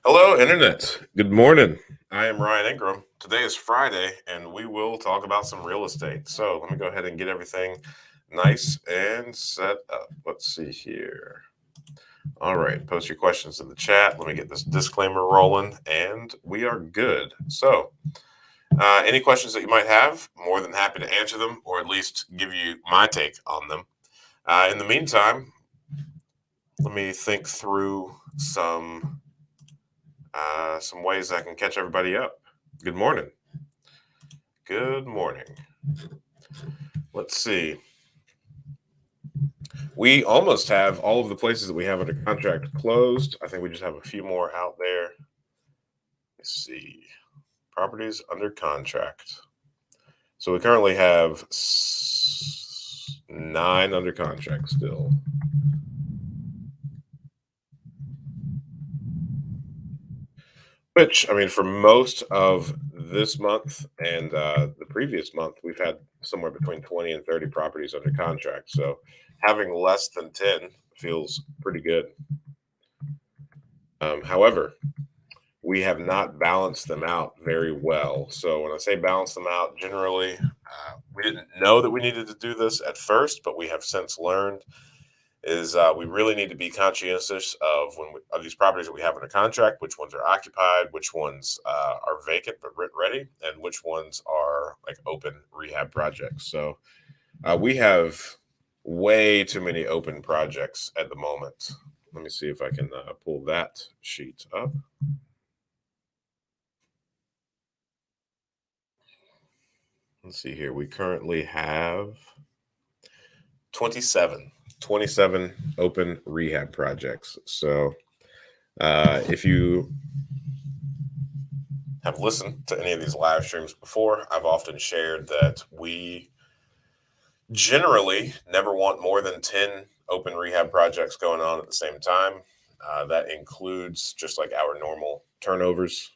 Hello, Internet. Good morning. I am Ryan Ingram. Today is Friday, and we will talk about some real estate. So let me go ahead and get everything nice and set up. Let's see here. All right, post your questions in the chat. Let me get this disclaimer rolling, and we are good. So, any questions that you might have, more than happy to answer them, or at least give you my take on them. In the meantime, let me think through some ways I can catch everybody up. Good morning. Good morning. Let's see. We almost have all of the places that we have under contract closed. I think we just have a few more out there. Let's see. Properties under contract. So we currently have 9 under contract still. Which, I mean, for most of this month and the previous month, we've had somewhere between 20 and 30 properties under contract. So having less than 10 feels pretty good. However, we have not balanced them out very well. So when I say balance them out, generally, we didn't know that we needed to do this at first, but we have since learned is we really need to be conscientious of these properties that we have under contract, which ones are occupied, which ones are vacant but rent ready, and which ones are like open rehab projects. So we have way too many open projects at the moment. Let me see if I can pull that sheet up. Let's see here. We currently have 27 open rehab projects. So if you have listened to any of these live streams before, I've often shared that we generally never want more than 10 open rehab projects going on at the same time. That includes just like our normal turnovers.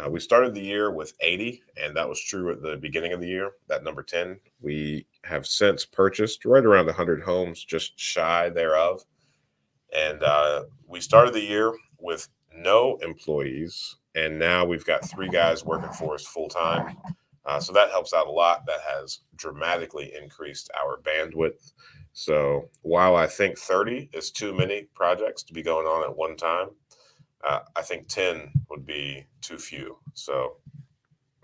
We started the year with 80, and that was true at the beginning of the year, that number 10. We have since purchased right around 100 homes, just shy thereof. And we started the year with no employees, and now we've got 3 guys working for us full time. So that helps out a lot. That has dramatically increased our bandwidth. So while I think 30 is too many projects to be going on at one time, I think 10 would be too few. So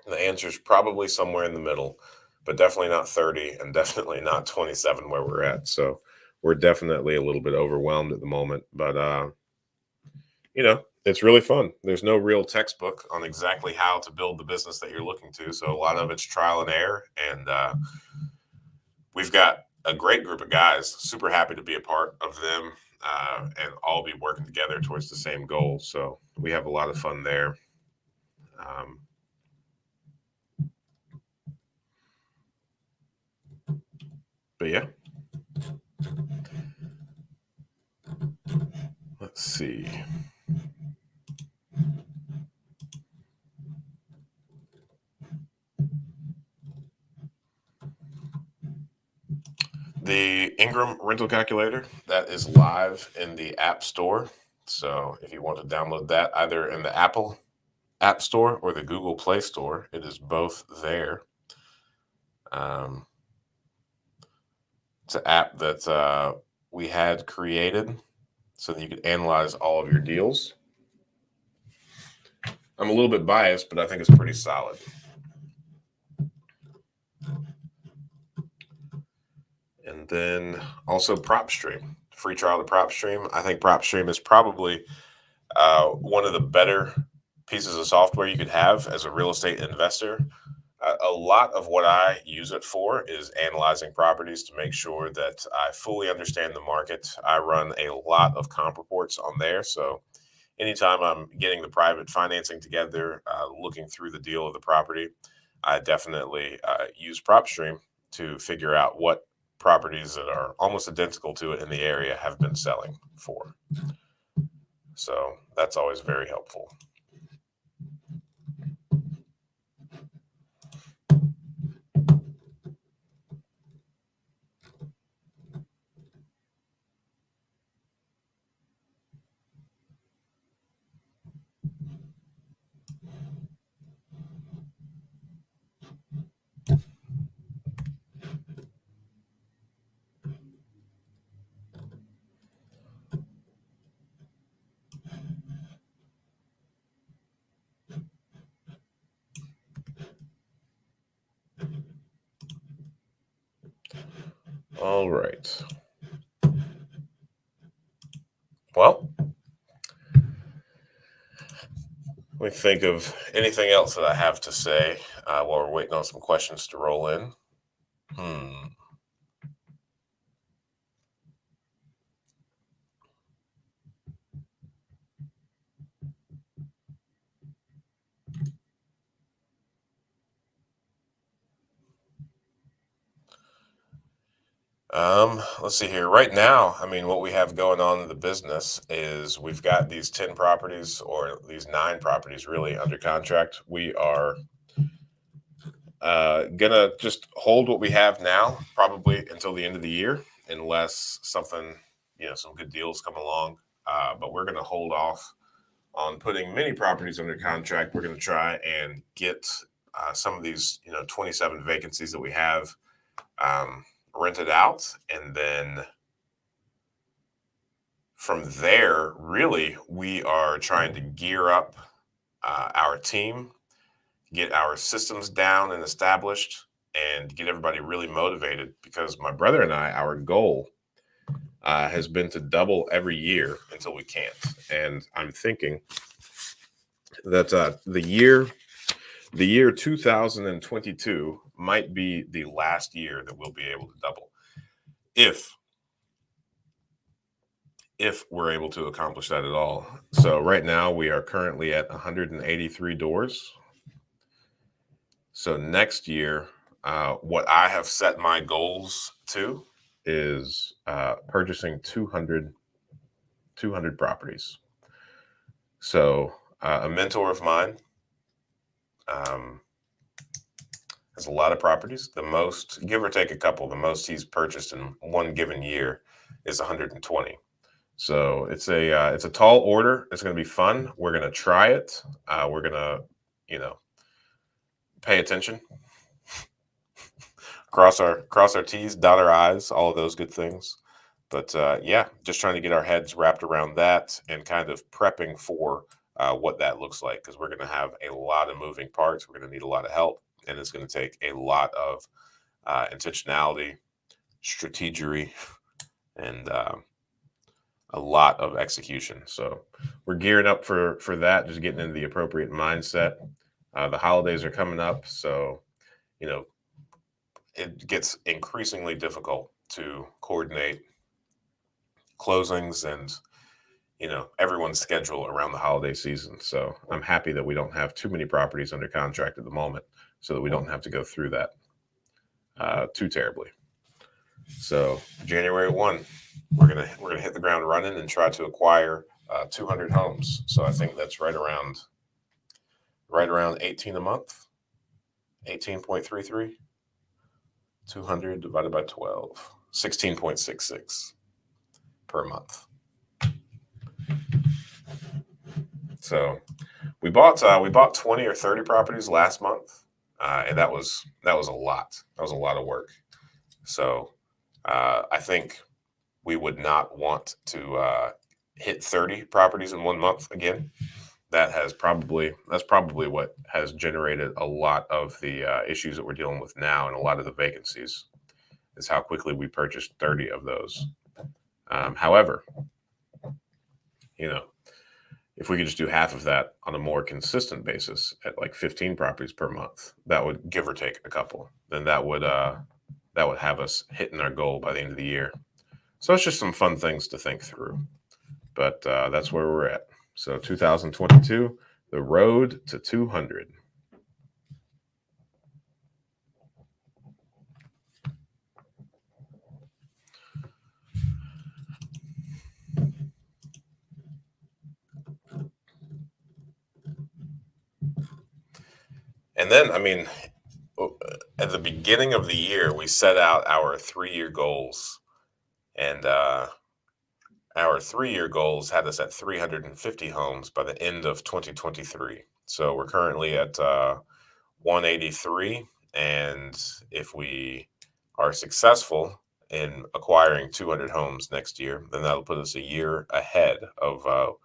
the answer is probably somewhere in the middle, but definitely not 30 and definitely not 27 where we're at. So we're definitely a little bit overwhelmed at the moment, but it's really fun. There's no real textbook on exactly how to build the business that you're looking to. So a lot of it's trial and error. And we've got a great group of guys, super happy to be a part of them and all be working together towards the same goal. So we have a lot of fun there. But yeah. Let's see. The Ingram rental calculator, that is live in the App Store. So if you want to download that either in the Apple App Store or the Google Play Store, it is both there. It's an app that we had created so that you could analyze all of your deals. I'm a little bit biased, but I think it's pretty solid. And then also PropStream, free trial to PropStream. I think PropStream is probably one of the better pieces of software you could have as a real estate investor. A lot of what I use it for is analyzing properties to make sure that I fully understand the market. I run a lot of comp reports on there. So anytime I'm getting the private financing together, looking through the deal of the property, I definitely use PropStream to figure out what properties that are almost identical to it in the area have been selling for. So that's always very helpful. All right. Well, let me think of anything else that I have to say while we're waiting on some questions to roll in. Hmm. Let's see here. Right now, I mean, what we have going on in the business is we've got these 10 properties or these 9 properties really under contract. We are gonna just hold what we have now, probably until the end of the year, unless something, some good deals come along. But we're gonna hold off on putting many properties under contract. We're gonna try and get some of these, 27 vacancies that we have rented out, and then from there, really, we are trying to gear up our team, get our systems down and established, and get everybody really motivated. Because my brother and I, our goal has been to double every year until we can't. And I'm thinking that the year 2022 might be the last year that we'll be able to double, if we're able to accomplish that at all. So right now we are currently at 183 doors. So next year, what I have set my goals to is purchasing 200 properties. So a mentor of mine has a lot of properties. The most, give or take a couple, the most he's purchased in one given year is 120. So it's a tall order. It's going to be fun. We're going to try it. We're going to, pay attention, cross our T's, dot our I's, all of those good things. But yeah, just trying to get our heads wrapped around that and kind of prepping for what that looks like, because we're going to have a lot of moving parts. We're going to need a lot of help, and it's going to take a lot of intentionality, strategery, and a lot of execution. So we're gearing up for that, just getting into the appropriate mindset. The holidays are coming up, so you know it gets increasingly difficult to coordinate closings and everyone's schedule around the holiday season. So I'm happy that we don't have too many properties under contract at the moment, so that we don't have to go through that too terribly. So January 1, we're gonna hit the ground running and try to acquire 200 homes. So I think that's right around 18 a month, 18.33. 200 divided by 12, 16.66 per month. So we bought 20 or 30 properties last month, and that was a lot. That was a lot of work. So I think we would not want to hit 30 properties in one month again. That's probably what has generated a lot of the issues that we're dealing with now, and a lot of the vacancies, is how quickly we purchased 30 of those. However, if we could just do half of that on a more consistent basis at like 15 properties per month, that would give or take a couple. Then that would have us hitting our goal by the end of the year. So it's just some fun things to think through. But that's where we're at. So 2022, the road to 200. And then, I mean, at the beginning of the year, we set out our 3-year goals, and our 3-year goals had us at 350 homes by the end of 2023. So we're currently at 183, and if we are successful in acquiring 200 homes next year, then that'll put us a year ahead of our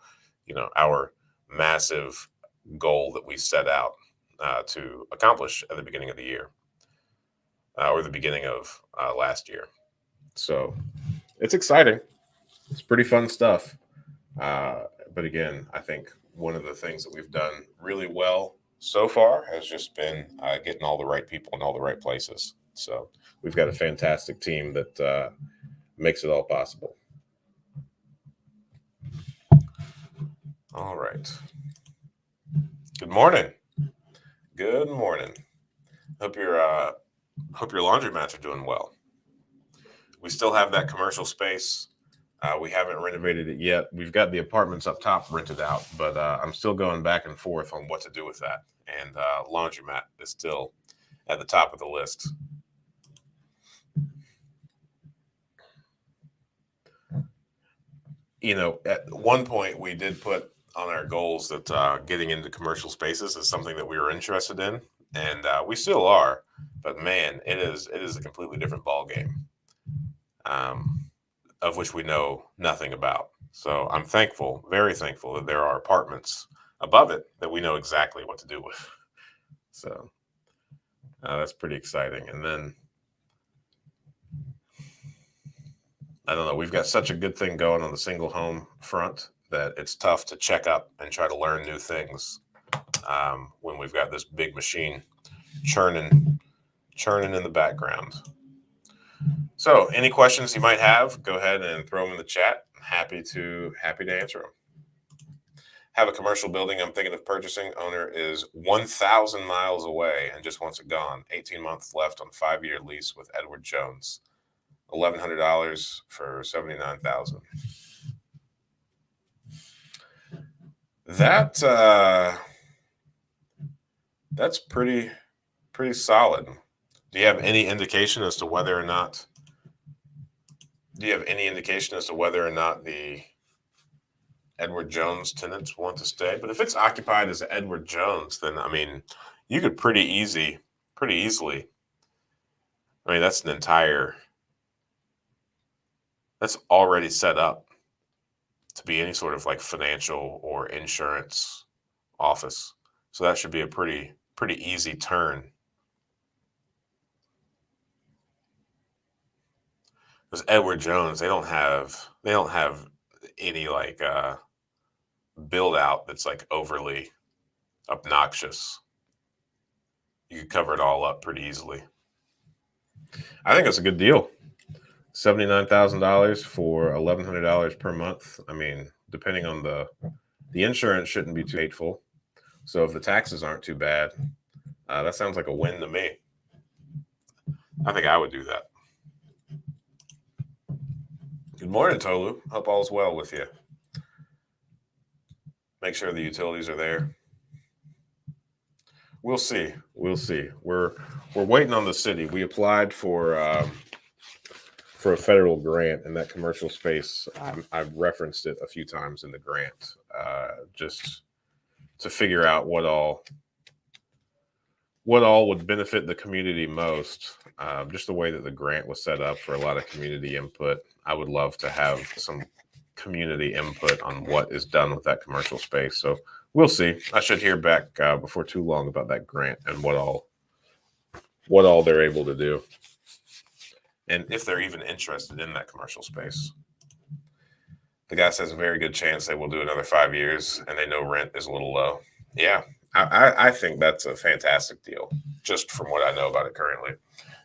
massive goal that we set out to accomplish at the beginning of the year, or the beginning of last year. So it's exciting. It's pretty fun stuff. But again, I think one of the things that we've done really well so far has just been getting all the right people in all the right places. So we've got a fantastic team that makes it all possible. All right. Good morning. Good morning. Hope your laundromats are doing well. We still have that commercial space. We haven't renovated it yet. We've got the apartments up top rented out, but I'm still going back and forth on what to do with that. And laundromat is still at the top of the list. You know, at one point we did put on our goals that getting into commercial spaces is something that we were interested in, and we still are. But man, it is a completely different ball game, of which we know nothing about. So I'm thankful, very thankful, that there are apartments above it that we know exactly what to do with. So that's pretty exciting. And then I don't know, we've got such a good thing going on the single home front that it's tough to check up and try to learn new things when we've got this big machine churning in the background. So any questions you might have, go ahead and throw them in the chat. Happy to answer them. Have a commercial building I'm thinking of purchasing. Owner is 1,000 miles away and just wants it gone. 18 months left on 5-year lease with Edward Jones. $1,100 for $79,000. That's pretty solid. Do you have any indication as to whether or not the Edward Jones tenants want to stay? But if it's occupied as Edward Jones, then I mean, you could pretty easily. I mean, that's already set up to be any sort of like financial or insurance office. So that should be a pretty easy turn. Because Edward Jones, they don't have any like build out that's like overly obnoxious. You could cover it all up pretty easily. I think that's a good deal. $79,000 for $1,100 per month. I mean, depending on the insurance, shouldn't be too hateful. So if the taxes aren't too bad, that sounds like a win to me. I think I would do that. Good morning, Tolu. Hope all's well with you. Make sure the utilities are there. We'll see. We're waiting on the city. We applied for a federal grant in that commercial space. I've referenced it a few times in the grant, just to figure out what all would benefit the community most. Just the way that the grant was set up for a lot of community input. I would love to have some community input on what is done with that commercial space. So we'll see. I should hear back before too long about that grant and what all they're able to do, and if they're even interested in that commercial space. The guy says a very good chance they will do another 5 years, and they know rent is a little low. Yeah, I think that's a fantastic deal, just from what I know about it currently.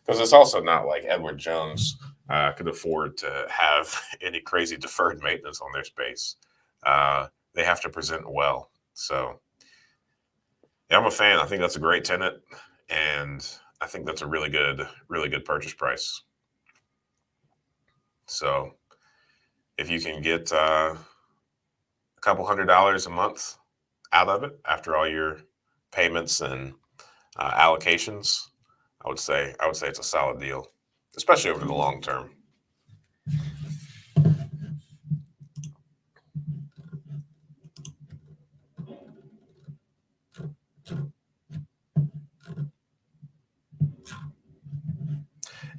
Because it's also not like Edward Jones could afford to have any crazy deferred maintenance on their space. They have to present well. So, yeah, I'm a fan. I think that's a great tenant, and I think that's a really good purchase price. So, if you can get a couple $100 a month out of it after all your payments and allocations, I would say it's a solid deal, especially over the long term.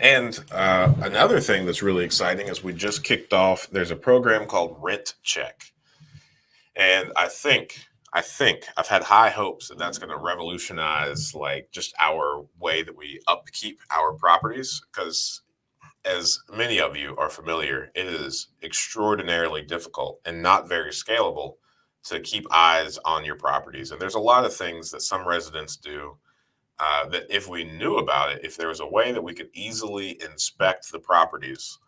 And another thing that's really exciting is we just kicked off. There's a program called Rent Check, and I think I've had high hopes that that's going to revolutionize like just our way that we upkeep our properties. Because as many of you are familiar, it is extraordinarily difficult and not very scalable to keep eyes on your properties. And there's a lot of things that some residents do that if we knew about it, if there was a way that we could easily inspect the properties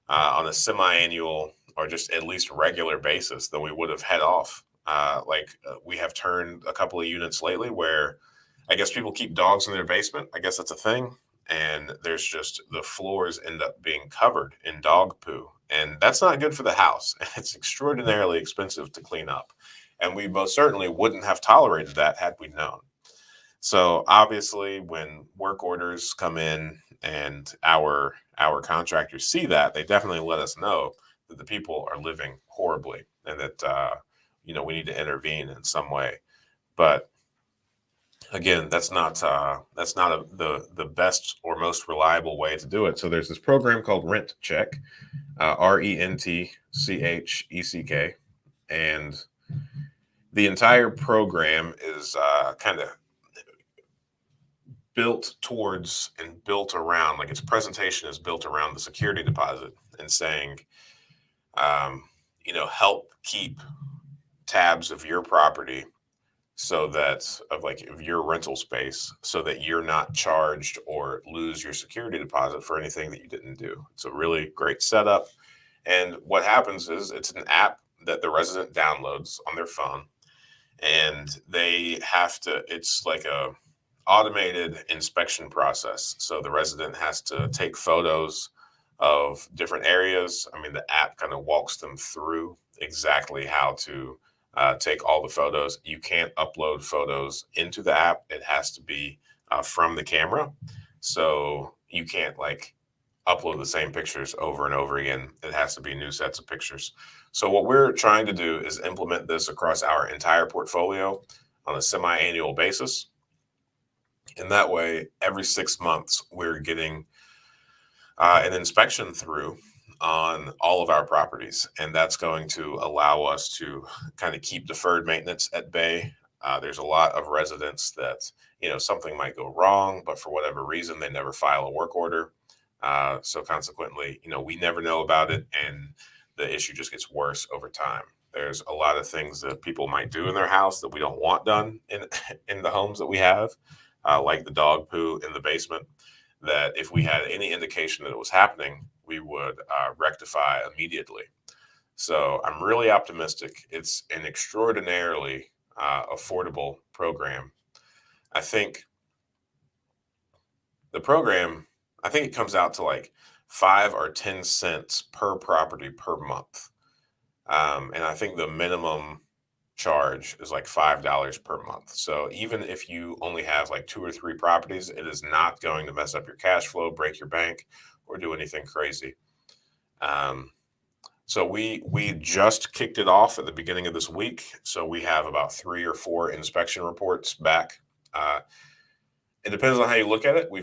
on a semi-annual or just at least regular basis, then we would have head off. We have turned a couple of units lately where I guess people keep dogs in their basement. I guess that's a thing. And there's just the floors end up being covered in dog poo. And that's not good for the house. It's extraordinarily expensive to clean up. And we most certainly wouldn't have tolerated that had we known. So obviously, when work orders come in and our contractors see that, they definitely let us know that the people are living horribly and that we need to intervene in some way. But again, that's not the best or most reliable way to do it. So there's this program called Rent Check, RENTCHECK, and the entire program is kind of built towards and built around, like its presentation is built around the security deposit and saying, help keep tabs of your property so that of your rental space so that you're not charged or lose your security deposit for anything that you didn't do. It's a really great setup. And what happens is it's an app that the resident downloads on their phone, and they have to, it's like a automated inspection process. So the resident has to take photos of different areas. I mean, the app kind of walks them through exactly how to take all the photos. You can't upload photos into the app. It has to be from the camera. So you can't upload the same pictures over and over again. It has to be new sets of pictures. So what we're trying to do is implement this across our entire portfolio on a semi-annual basis. And that way, every 6 months, we're getting an inspection through on all of our properties. And that's going to allow us to kind of keep deferred maintenance at bay. There's a lot of residents that, something might go wrong, but for whatever reason, they never file a work order. So consequently, we never know about it. And the issue just gets worse over time. There's a lot of things that people might do in their house that we don't want done in the homes that we have, like the dog poo in the basement, that if we had any indication that it was happening, we would rectify immediately. So I'm really optimistic. It's an extraordinarily affordable program. I think the program, I think it comes out to like 5 or 10 cents per property per month. And I think the minimum charge is like $5 per month. So even if you only have like 2 or 3 properties, it is not going to mess up your cash flow, break your bank, or do anything crazy. So we just kicked it off at the beginning of this week. So we have about 3 or 4 inspection reports back. It depends on how you look at it. We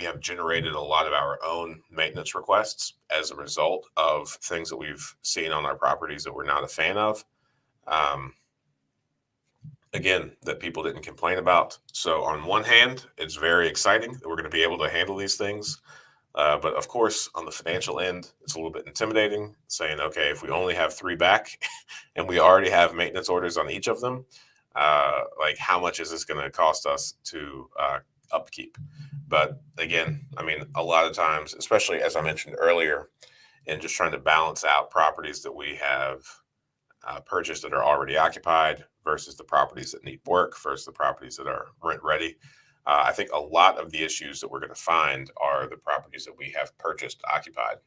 have generated a lot of our own maintenance requests as a result of things that we've seen on our properties that we're not a fan of. Again, that people didn't complain about. So on one hand, it's very exciting that we're going to be able to handle these things. But of course, on the financial end, it's a little bit intimidating saying, okay, if we only have 3 back and we already have maintenance orders on each of them, how much is this going to cost us to upkeep? But again, I mean, a lot of times, especially as I mentioned earlier, in just trying to balance out properties that we have purchased that are already occupied versus the properties that need work versus the properties that are rent ready. I think a lot of the issues that we're going to find are the properties that we have purchased occupied,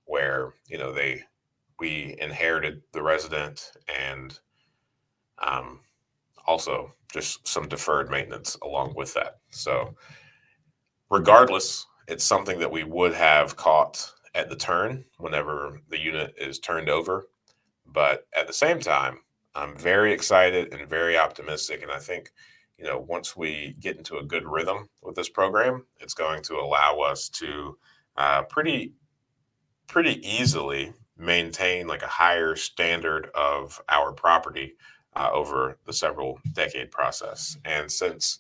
where we inherited the resident and also just some deferred maintenance along with that. So regardless, it's something that we would have caught at the turn whenever the unit is turned over. But at the same time, I'm very excited and very optimistic. And I think, once we get into a good rhythm with this program, it's going to allow us to pretty easily maintain like a higher standard of our property over the several decade process. And since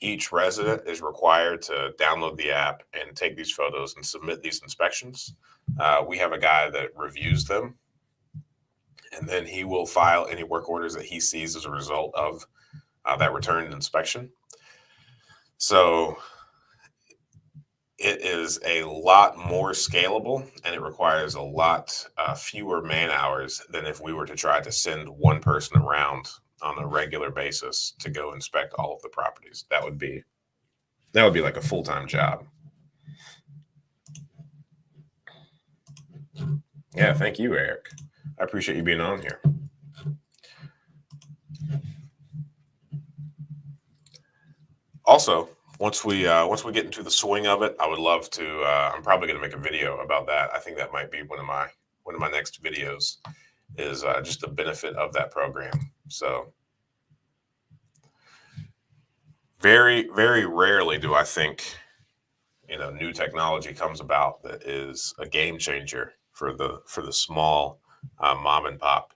Each resident is required to download the app and take these photos and submit these inspections. We have a guy that reviews them, and then he will file any work orders that he sees as a result of that returned inspection. So it is a lot more scalable, and it requires a lot fewer man hours than if we were to try to send one person around on a regular basis to go inspect all of the properties. That would be like a full-time job. Yeah, thank you, Eric. I appreciate you being on here. Also, once we get into the swing of it, I would love to. I'm probably going to make a video about that. I think that might be one of my next videos. Is just the benefit of that program. So very, very rarely do I think new technology comes about that is a game changer for the small mom and pop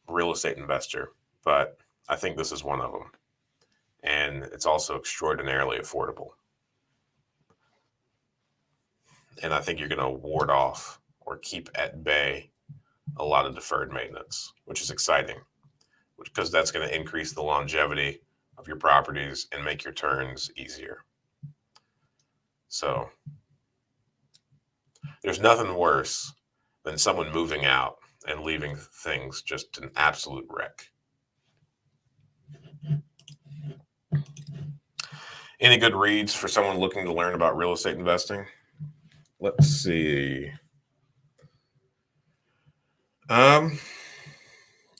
real estate investor. But I think this is one of them. And it's also extraordinarily affordable. And I think you're going to ward off or keep at bay a lot of deferred maintenance, which is exciting, because that's going to increase the longevity of your properties and make your turns easier. So there's nothing worse than someone moving out and leaving things just an absolute wreck. Any good reads for someone looking to learn about real estate investing? Let's see.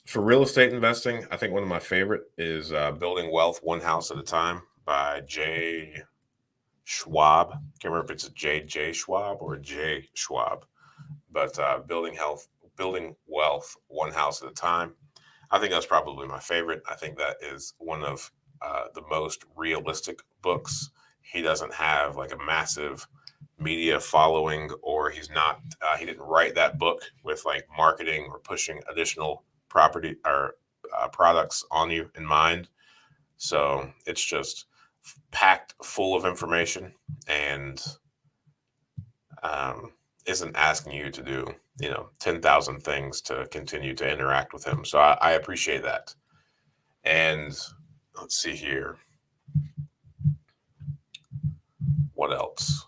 For real estate investing, I think one of my favorite is Building Wealth One House at a Time by J. Schwab. Can't remember if it's a J. Schwab or a J. Schwab, but Building Wealth One House at a Time. I think that's probably my favorite. I think that is one of the most realistic books. He doesn't have like a massive media following, or he didn't write that book with like marketing or pushing additional property or products on you in mind. So it's just packed full of information, and isn't asking you to do 10,000 things to continue to interact with him. So I appreciate that. And let's see here. What else?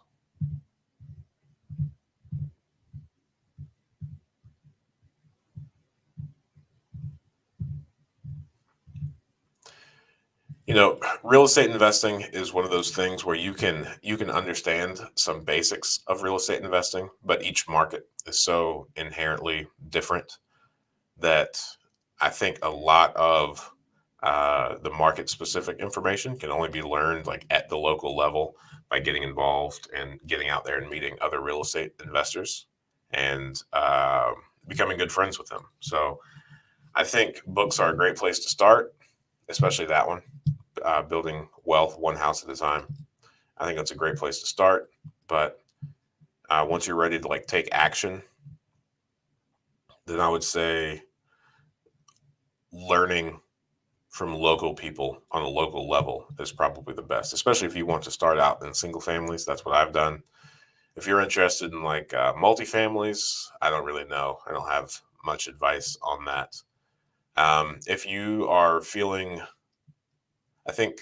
Real estate investing is one of those things where you can understand some basics of real estate investing, but each market is so inherently different that I think a lot of the market specific information can only be learned like at the local level by getting involved and getting out there and meeting other real estate investors and becoming good friends with them. So I think books are a great place to start, especially that one, Building Wealth One House at a Time. I think that's a great place to start. But once you're ready to like take action, then I would say learning from local people on a local level is probably the best, especially if you want to start out in single families. That's what I've done. If you're interested in like multifamilies, I don't really know. I don't have much advice on that. If you are feeling, I think,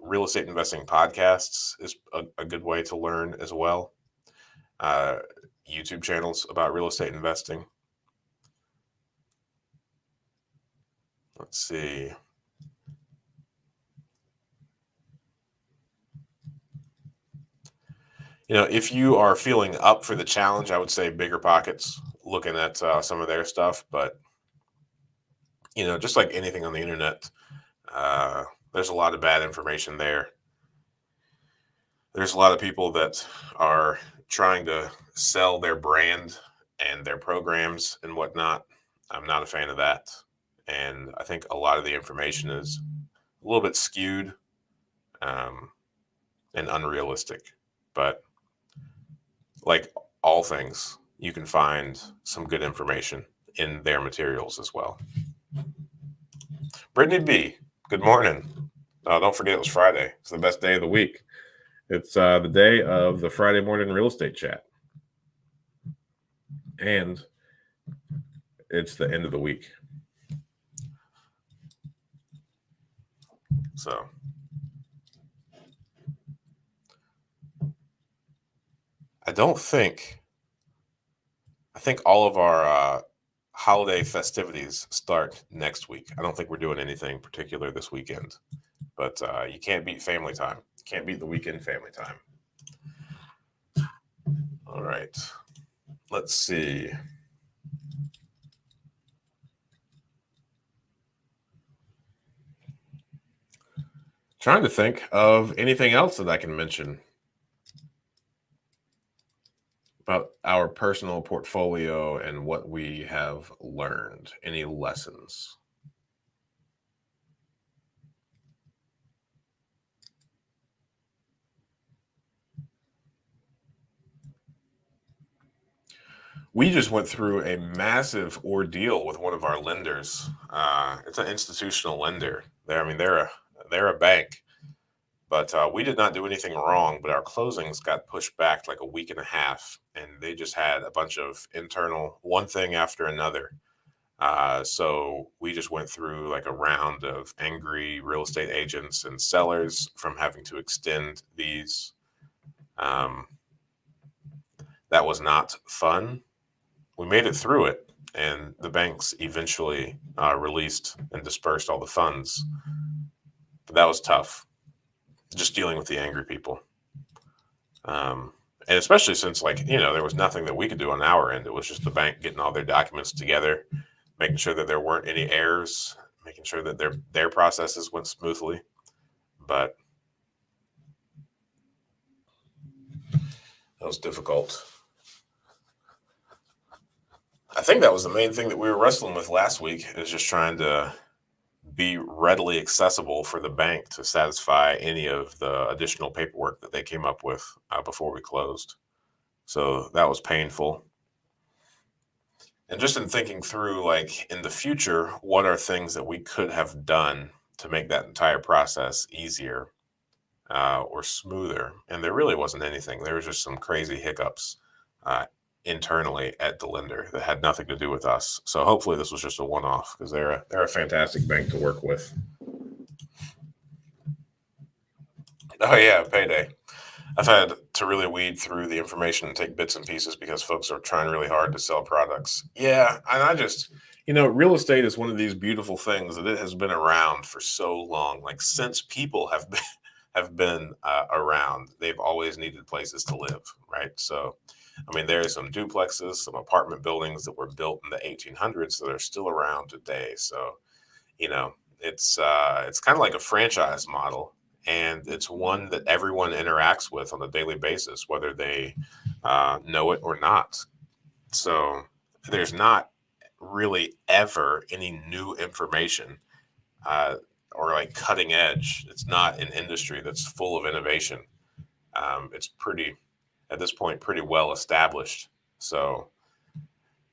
real estate investing podcasts is a good way to learn as well. YouTube channels about real estate investing. Let's see. If you are feeling up for the challenge, I would say Bigger Pockets, looking at some of their stuff. But, just like anything on the internet, there's a lot of bad information there. There's a lot of people that are trying to sell their brand and their programs and whatnot. I'm not a fan of that. And I think a lot of the information is a little bit skewed and unrealistic. But like all things, you can find some good information in their materials as well. Brittany B., good morning. Oh, don't forget it was Friday. It's the best day of the week. It's the day of the Friday morning real estate chat, and it's the end of the week. So I don't think I think all of our holiday festivities start next week. I don't think we're doing anything particular this weekend, but you can't beat family time. Can't beat the weekend family time. All right. Let's see. Trying to think of anything else that I can mention about our personal portfolio and what we have learned. Any lessons? We just went through a massive ordeal with one of our lenders. It's an institutional lender. They're a bank, but we did not do anything wrong. But our closings got pushed back like a week and a half, and they just had a bunch of internal one thing after another. So we just went through like a round of angry real estate agents and sellers from having to extend these. Um, that was not fun. We made it through it, and the banks eventually released and dispersed all the funds. But that was tough, just dealing with the angry people. And especially since, like, there was nothing that we could do on our end. It was just the bank getting all their documents together, making sure that there weren't any errors, making sure that their processes went smoothly. But that was difficult. I think that was the main thing that we were wrestling with last week, is just trying to be readily accessible for the bank to satisfy any of the additional paperwork that they came up with before we closed. So that was painful. And just in thinking through, like, in the future, what are things that we could have done to make that entire process easier or smoother? And there really wasn't anything. There was just some crazy hiccups uh, internally at the lender that had nothing to do with us. So hopefully this was just a one-off, because they're a fantastic bank to work with. Oh yeah, payday. I've had to really weed through the information and take bits and pieces because folks are trying really hard to sell products. Yeah, and I just, real estate is one of these beautiful things that it has been around for so long. Like, since people have been around, they've always needed places to live, right? So, I mean, there are some duplexes, some apartment buildings that were built in the 1800s that are still around today. So, it's kind of like a franchise model, and it's one that everyone interacts with on a daily basis, whether they know it or not. So there's not really ever any new information uh, or like cutting edge. It's not an industry that's full of innovation. It's pretty, at this point, pretty well established. So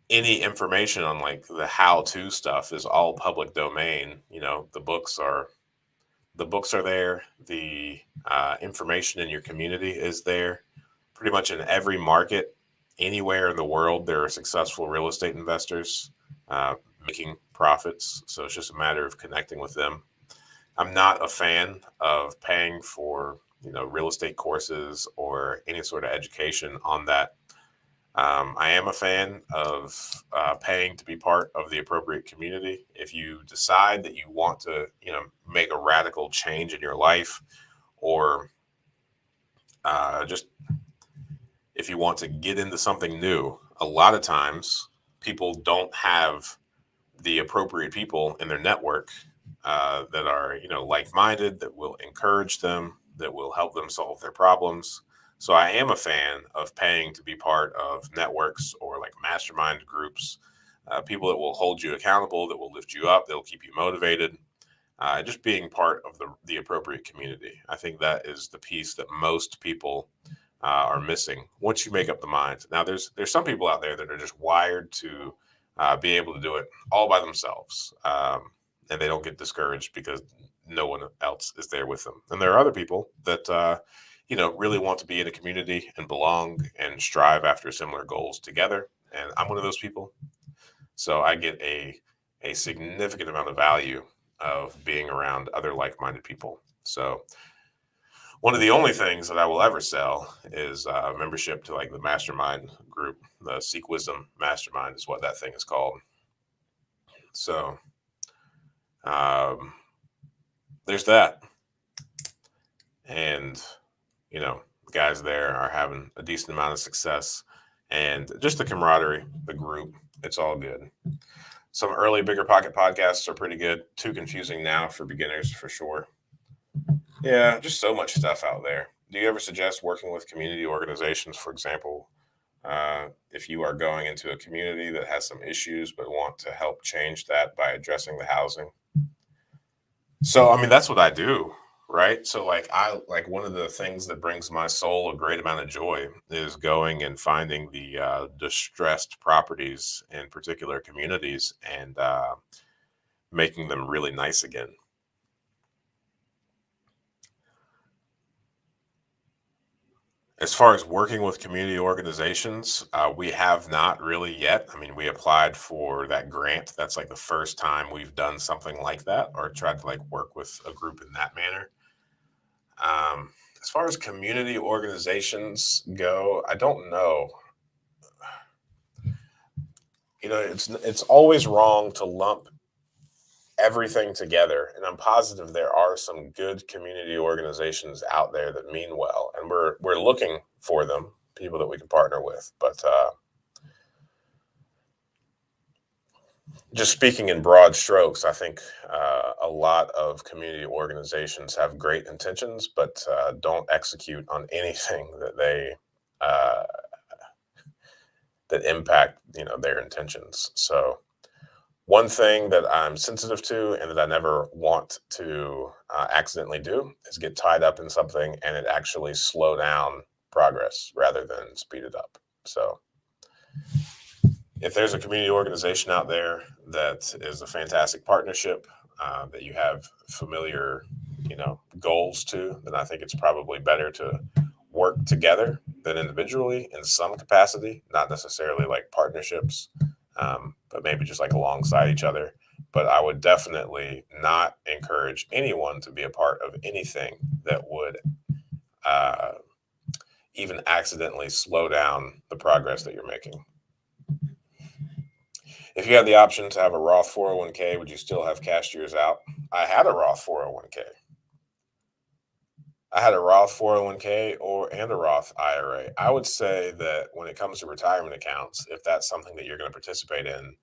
any information on like the how to stuff is all public domain. The books are there. The information in your community is there. Pretty much in every market, anywhere in the world, there are successful real estate investors making profits. So it's just a matter of connecting with them. I'm not a fan of paying for real estate courses or any sort of education on that. I am a fan of paying to be part of the appropriate community. If you decide that you want to, make a radical change in your life, or just if you want to get into something new, a lot of times people don't have the appropriate people in their network that are, like-minded, that will encourage them, that will help them solve their problems. So I am a fan of paying to be part of networks or like mastermind groups, people that will hold you accountable, that will lift you up, that will keep you motivated. Just being part of the appropriate community. I think that is the piece that most people are missing once you make up the mind. Now, there's some people out there that are just wired to be able to do it all by themselves, and they don't get discouraged because no one else is there with them. And there are other people that, really want to be in a community and belong and strive after similar goals together. And I'm one of those people. So I get a significant amount of value of being around other like-minded people. So one of the only things that I will ever sell is membership to like the mastermind group. The Seek Wisdom Mastermind is what that thing is called. So um, there's that. And, the guys there are having a decent amount of success. And just the camaraderie, the group, it's all good. Some early Bigger Pocket podcasts are pretty good. Too confusing now for beginners, for sure. Yeah, just so much stuff out there. Do you ever suggest working with community organizations, for example, if you are going into a community that has some issues but want to help change that by addressing the housing? So, I mean, that's what I do, right? So, like, one of the things that brings my soul a great amount of joy is going and finding the distressed properties in particular communities and making them really nice again. As far as working with community organizations, we have not really yet. I mean, we applied for that grant. That's like the first time we've done something like that or tried to like work with a group in that manner. Um, as far as community organizations go, I don't know. It's always wrong to lump everything together, and I'm positive there are some good community organizations out there that mean well, and we're looking for them, people that we can partner with. But just speaking in broad strokes, I think a lot of community organizations have great intentions, but don't execute on anything uh, that impact their intentions. So one thing that I'm sensitive to and that I never want to accidentally do is get tied up in something and it actually slow down progress rather than speed it up. So if there's a community organization out there that is a fantastic partnership, that you have familiar, goals to, then I think it's probably better to work together than individually in some capacity, not necessarily like partnerships, but maybe just like alongside each other. But I would definitely not encourage anyone to be a part of anything that would uh, even accidentally slow down the progress that you're making. If you had the option to have a Roth 401k, would you still have cash years out? I had a Roth 401k. I had a Roth 401k and a Roth IRA. I would say that when it comes to retirement accounts, if that's something that you're going to participate in,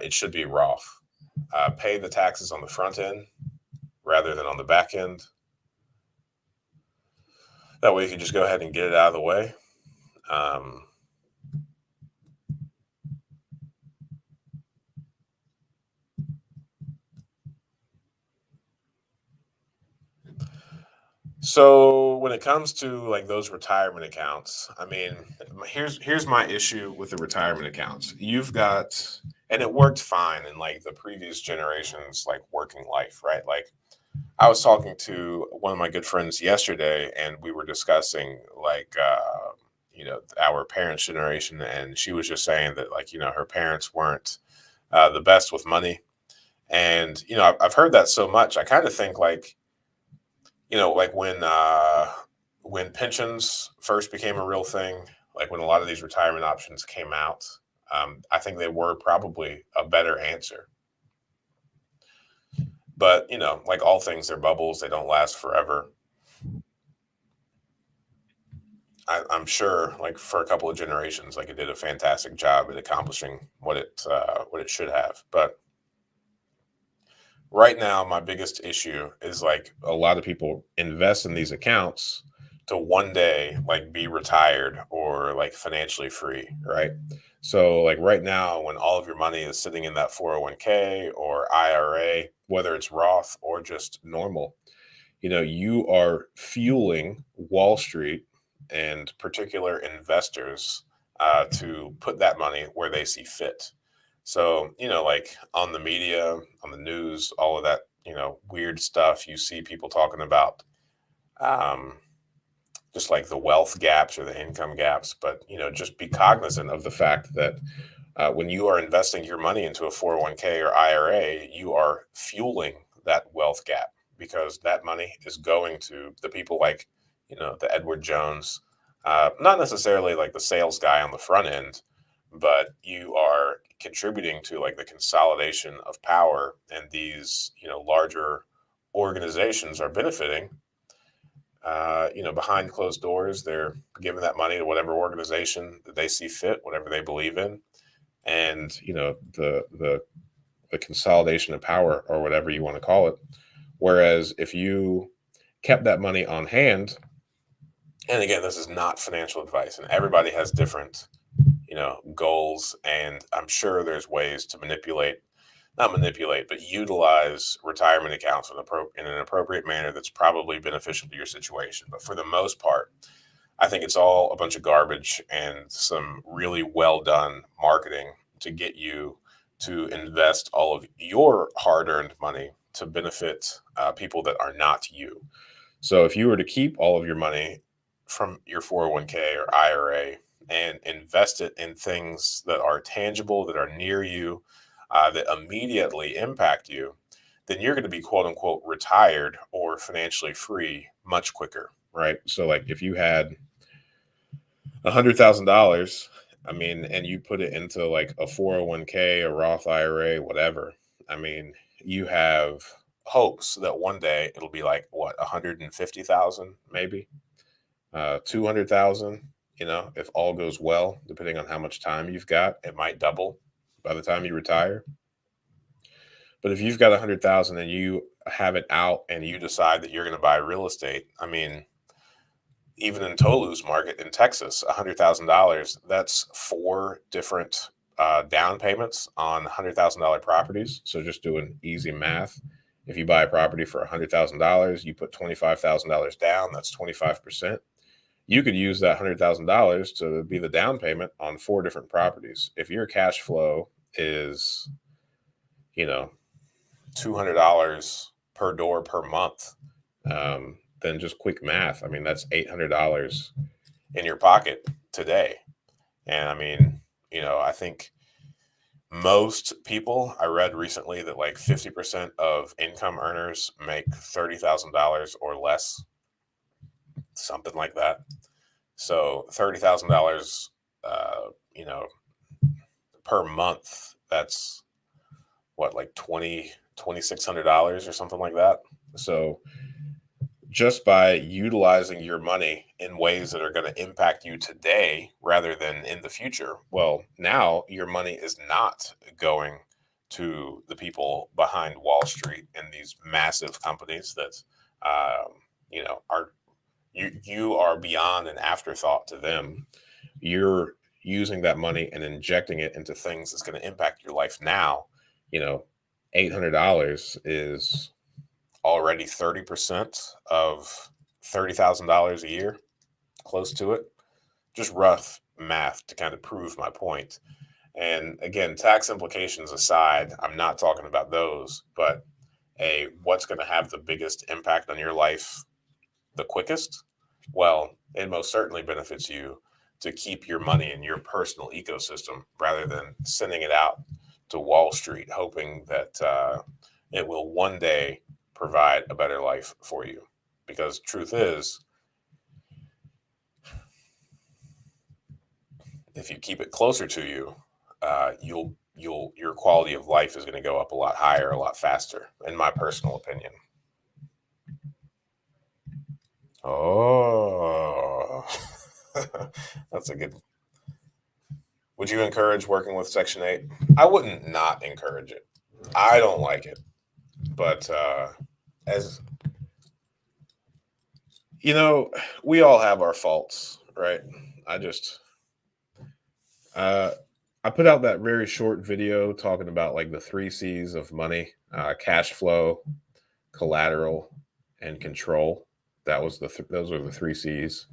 it should be Roth. Pay the taxes on the front end rather than on the back end. That way you can just go ahead and get it out of the way. Um, So when it comes to like those retirement accounts, I mean, here's my issue with the retirement accounts. You've got, and it worked fine in like the previous generations, like working life, right? Like I was talking to one of my good friends yesterday, and we were discussing like our parents' generation, and she was just saying that like her parents weren't the best with money, and I've heard that so much. I kind of think like like when pensions first became a real thing, like when a lot of these retirement options came out, I think they were probably a better answer. But like all things, they're bubbles; they don't last forever. I'm sure, like for a couple of generations, like it did a fantastic job at accomplishing what it should have. But right now, my biggest issue is like a lot of people invest in these accounts to one day like be retired or like financially free, right? So like right now, when all of your money is sitting in that 401k or IRA, whether it's Roth or just normal, you are fueling Wall Street and particular investors to put that money where they see fit. So, like on the media, on the news, all of that weird stuff. You see people talking about um, just like the wealth gaps or the income gaps, but just be cognizant of the fact that when you are investing your money into a 401k or IRA, you are fueling that wealth gap because that money is going to the people like, the Edward Jones, not necessarily like the sales guy on the front end, but you are contributing to like the consolidation of power, and these, larger organizations are benefiting. Behind closed doors, they're giving that money to whatever organization that they see fit, whatever they believe in, and the consolidation of power, or whatever you want to call it. Whereas if you kept that money on hand, and again, this is not financial advice, and everybody has different goals, and I'm sure there's ways to not manipulate, but utilize retirement accounts in an appropriate manner that's probably beneficial to your situation. But for the most part, I think it's all a bunch of garbage and some really well done marketing to get you to invest all of your hard earned money to benefit people that are not you. So if you were to keep all of your money from your 401k or IRA and invest it in things that are tangible, that are near you, that immediately impact you, then you're going to be quote unquote retired or financially free much quicker, right? So, like if you had $100,000, I mean, and you put it into like a 401k, a Roth IRA, whatever, I mean, you have hopes that one day it'll be like what, 150,000, maybe 200,000. If all goes well, depending on how much time you've got, it might double by the time you retire. But if you've got 100,000 and you have it out and you decide that you're going to buy real estate, I mean, even in Tolu's market in Texas, $100,000, that's four different down payments on $100,000 properties. So just doing easy math, if you buy a property for $100,000, you put $25,000 down, that's 25%. You could use that $100,000 to be the down payment on four different properties. If your cash flow is, $200 per door per month, then just quick math. I mean, that's $800 in your pocket today. And I mean, I think most people, I read recently that like 50% of income earners make $30,000 or less, something like that. So $30,000, per month, that's what, like $2,600 or something like that. So just by utilizing your money in ways that are going to impact you today rather than in the future, well, now your money is not going to the people behind Wall Street and these massive companies that, are you are beyond an afterthought to them. You're using that money and injecting it into things that's going to impact your life now. $800 is already 30% of $30,000 a year, close to it. Just rough math to kind of prove my point. And again, tax implications aside, I'm not talking about those, but what's going to have the biggest impact on your life the quickest? Well, it most certainly benefits you to keep your money in your personal ecosystem rather than sending it out to Wall Street, hoping that it will one day provide a better life for you. Because truth is, if you keep it closer to you, your quality of life is going to go up a lot higher, a lot faster, in my personal opinion. Oh, that's a good. Would you encourage working with Section 8? I wouldn't not encourage it. I don't like it. But as we all have our faults, right? I just, I put out that very short video talking about like the 3 C's of money: cash flow, collateral, and control. Those are the 3 C's.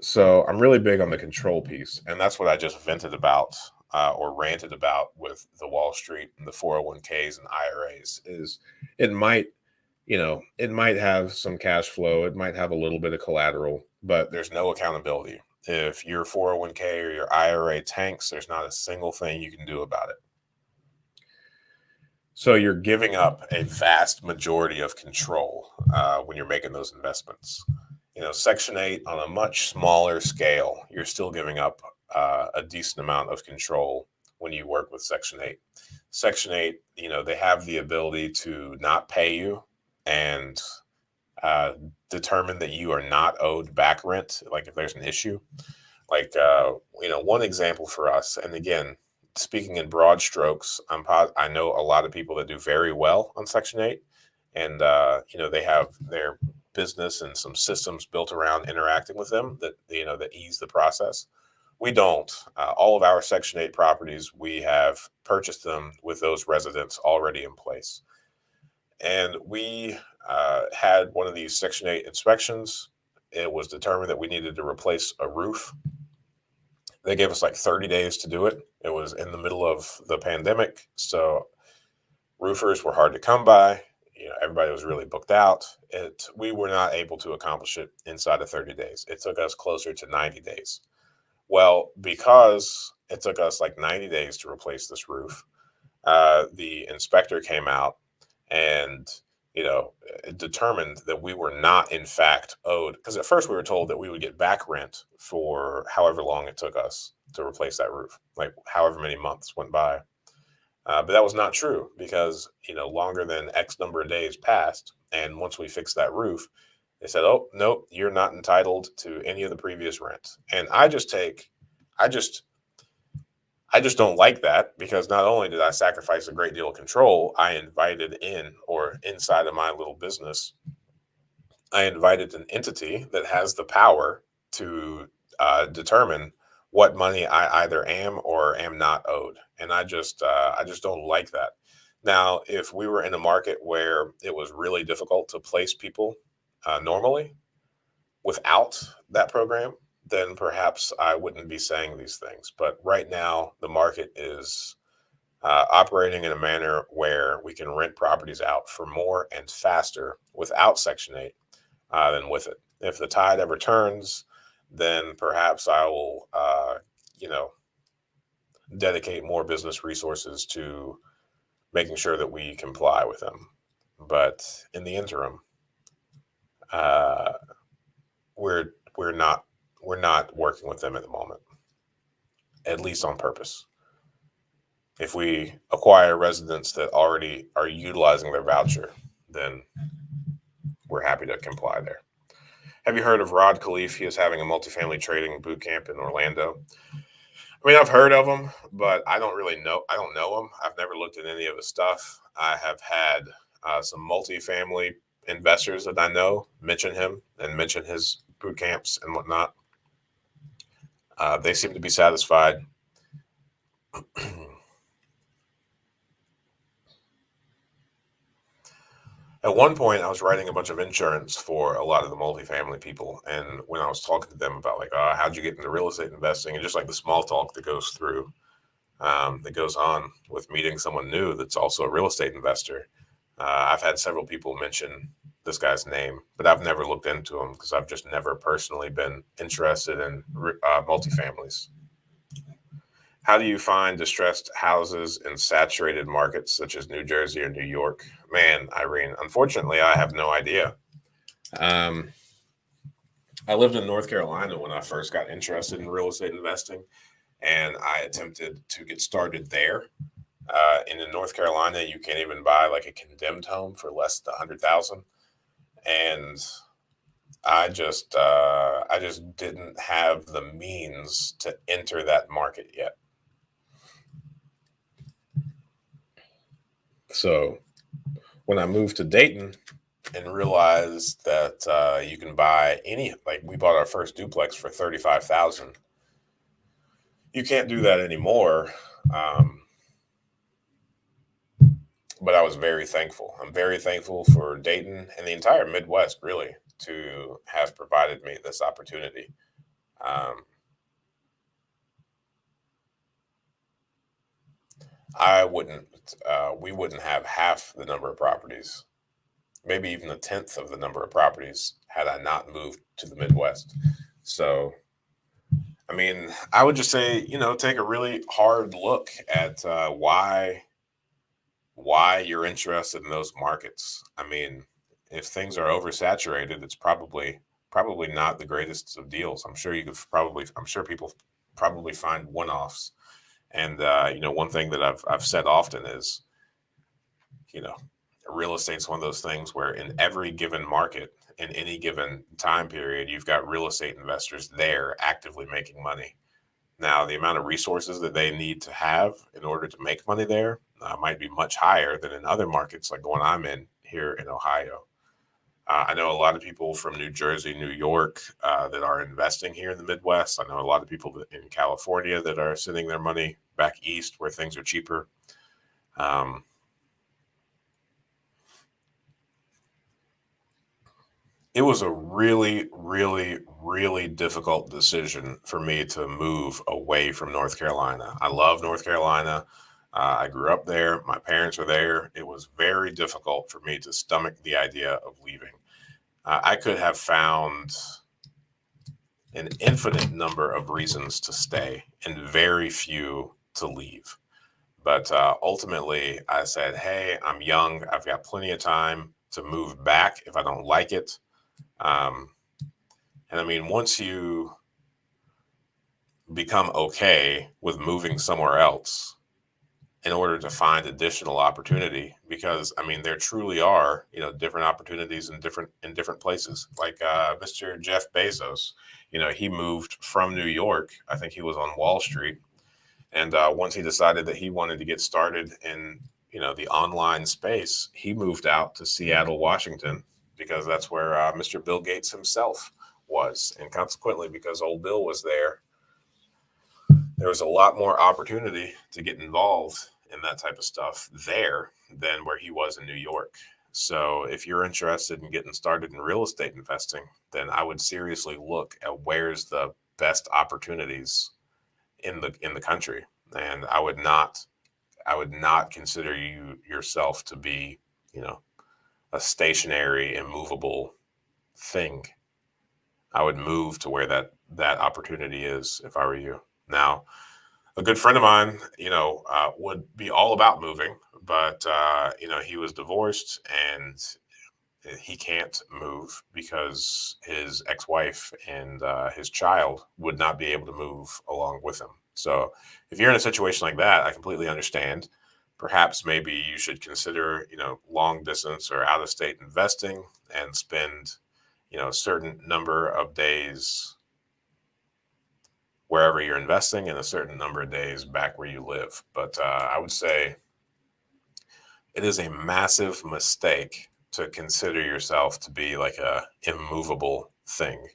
So I'm really big on the control piece, and that's what I just vented about or ranted about with the Wall Street and the 401ks and IRAs is it might, it might have some cash flow, it might have a little bit of collateral, but there's no accountability. If your 401k or your IRA tanks, there's not a single thing you can do about it. So you're giving up a vast majority of control when you're making those investments. Section 8 on a much smaller scale, you're still giving up a decent amount of control when you work with Section 8. Section 8, they have the ability to not pay you and determine that you are not owed back rent, like if there's an issue. Like, one example for us, and again, speaking in broad strokes, I know a lot of people that do very well on Section 8, and, they have their business and some systems built around interacting with them that ease the process. We don't. All of our Section 8 properties, we have purchased them with those residents already in place. And we had one of these Section 8 inspections. It was determined that we needed to replace a roof. They gave us like 30 days to do it. It was in the middle of the pandemic, so roofers were hard to come by. Everybody was really booked out. We were not able to accomplish it inside of 30 days. It took us closer to 90 days. Well, because it took us like 90 days to replace this roof, the inspector came out and determined that we were not in fact owed, because at first we were told that we would get back rent for however long it took us to replace that roof, like however many months went by. But that was not true, because longer than X number of days passed, and once we fixed that roof, they said, "Oh, nope, you're not entitled to any of the previous rent." And I just don't like that, because not only did I sacrifice a great deal of control, I invited in, or inside of my little business, I invited an entity that has the power to determine what money I either am or am not owed. And I just don't like that. Now, if we were in a market where it was really difficult to place people normally without that program, then perhaps I wouldn't be saying these things. But right now, the market is operating in a manner where we can rent properties out for more and faster without Section 8 than with it. If the tide ever turns, then perhaps I will, dedicate more business resources to making sure that we comply with them. But in the interim, uh, we're we're not we're not working with them at the moment, at least on purpose. If we acquire residents that already are utilizing their voucher, then we're happy to comply there. Have you heard of Rod Khleif? He is having a multifamily trading boot camp in Orlando. I mean, I've heard of him, but I don't really know. I don't know him. I've never looked at any of his stuff. I have had some multifamily investors that I know mention him and mention his boot camps and whatnot. They seem to be satisfied. At one point, I was writing a bunch of insurance for a lot of the multifamily people, and when I was talking to them about like, how'd you get into real estate investing, and just like the small talk that goes through, that goes on with meeting someone new that's also a real estate investor. I've had several people mention this guy's name, but I've never looked into him because I've just never personally been interested in multifamilies. How do you find distressed houses in saturated markets such as New Jersey or New York? Man, Irene, unfortunately, I have no idea. Um, I lived in North Carolina when I first got interested in real estate investing, and I attempted to get started there. And in North Carolina, you can't even buy like a condemned home for less than 100,000, and I just didn't have the means to enter that market yet. So when I moved to Dayton and realized that you can buy like we bought our first duplex for 35,000. You can't do that anymore. Um, but I was very thankful. I'm very thankful for Dayton and the entire Midwest, really, to have provided me this opportunity. Um, I wouldn't. We wouldn't have half the number of properties, maybe even a tenth of the number of properties, had I not moved to the Midwest. So, I mean, I would just say, take a really hard look at why you're interested in those markets. I mean, if things are oversaturated, it's probably not the greatest of deals. I'm sure people probably find one-offs. And one thing that I've said often is, you know, real estate's one of those things where in every given market, in any given time period, you've got real estate investors there actively making money. Now, the amount of resources that they need to have in order to make money there might be much higher than in other markets like the one I'm in here in Ohio. I know a lot of people from New Jersey, New York that are investing here in the Midwest. I know a lot of people in California that are sending their money back east where things are cheaper. Um, it was a really, really, really difficult decision for me to move away from North Carolina. I love North Carolina. I grew up there. My parents were there. It was very difficult for me to stomach the idea of leaving. I could have found an infinite number of reasons to stay and very few to leave. But ultimately, I said, hey, I'm young. I've got plenty of time to move back if I don't like it. Um, and I mean, once you become okay with moving somewhere else in order to find additional opportunity, because I mean, there truly are, different opportunities in different places. Like Mr. Jeff Bezos, he moved from New York. I think he was on Wall Street. And once he decided that he wanted to get started in, the online space, he moved out to Seattle, Washington, because that's where Mr. Bill Gates himself was. And consequently, because old Bill was there was a lot more opportunity to get involved in that type of stuff there than where he was in New York. So if you're interested in getting started in real estate investing, then I would seriously look at where's the best opportunities in the country. And I would not consider yourself to be, you know, a stationary, immovable thing. I would move to where that opportunity is if I were you. Now, a good friend of mine, would be all about moving, but he was divorced and he can't move because his ex-wife and his child would not be able to move along with him. So if you're in a situation like that, I completely understand. Perhaps maybe you should consider, long distance or out of state investing and spend, a certain number of days wherever you're investing and a certain number of days back where you live. But I would say it is a massive mistake to consider yourself to be like a immovable thing.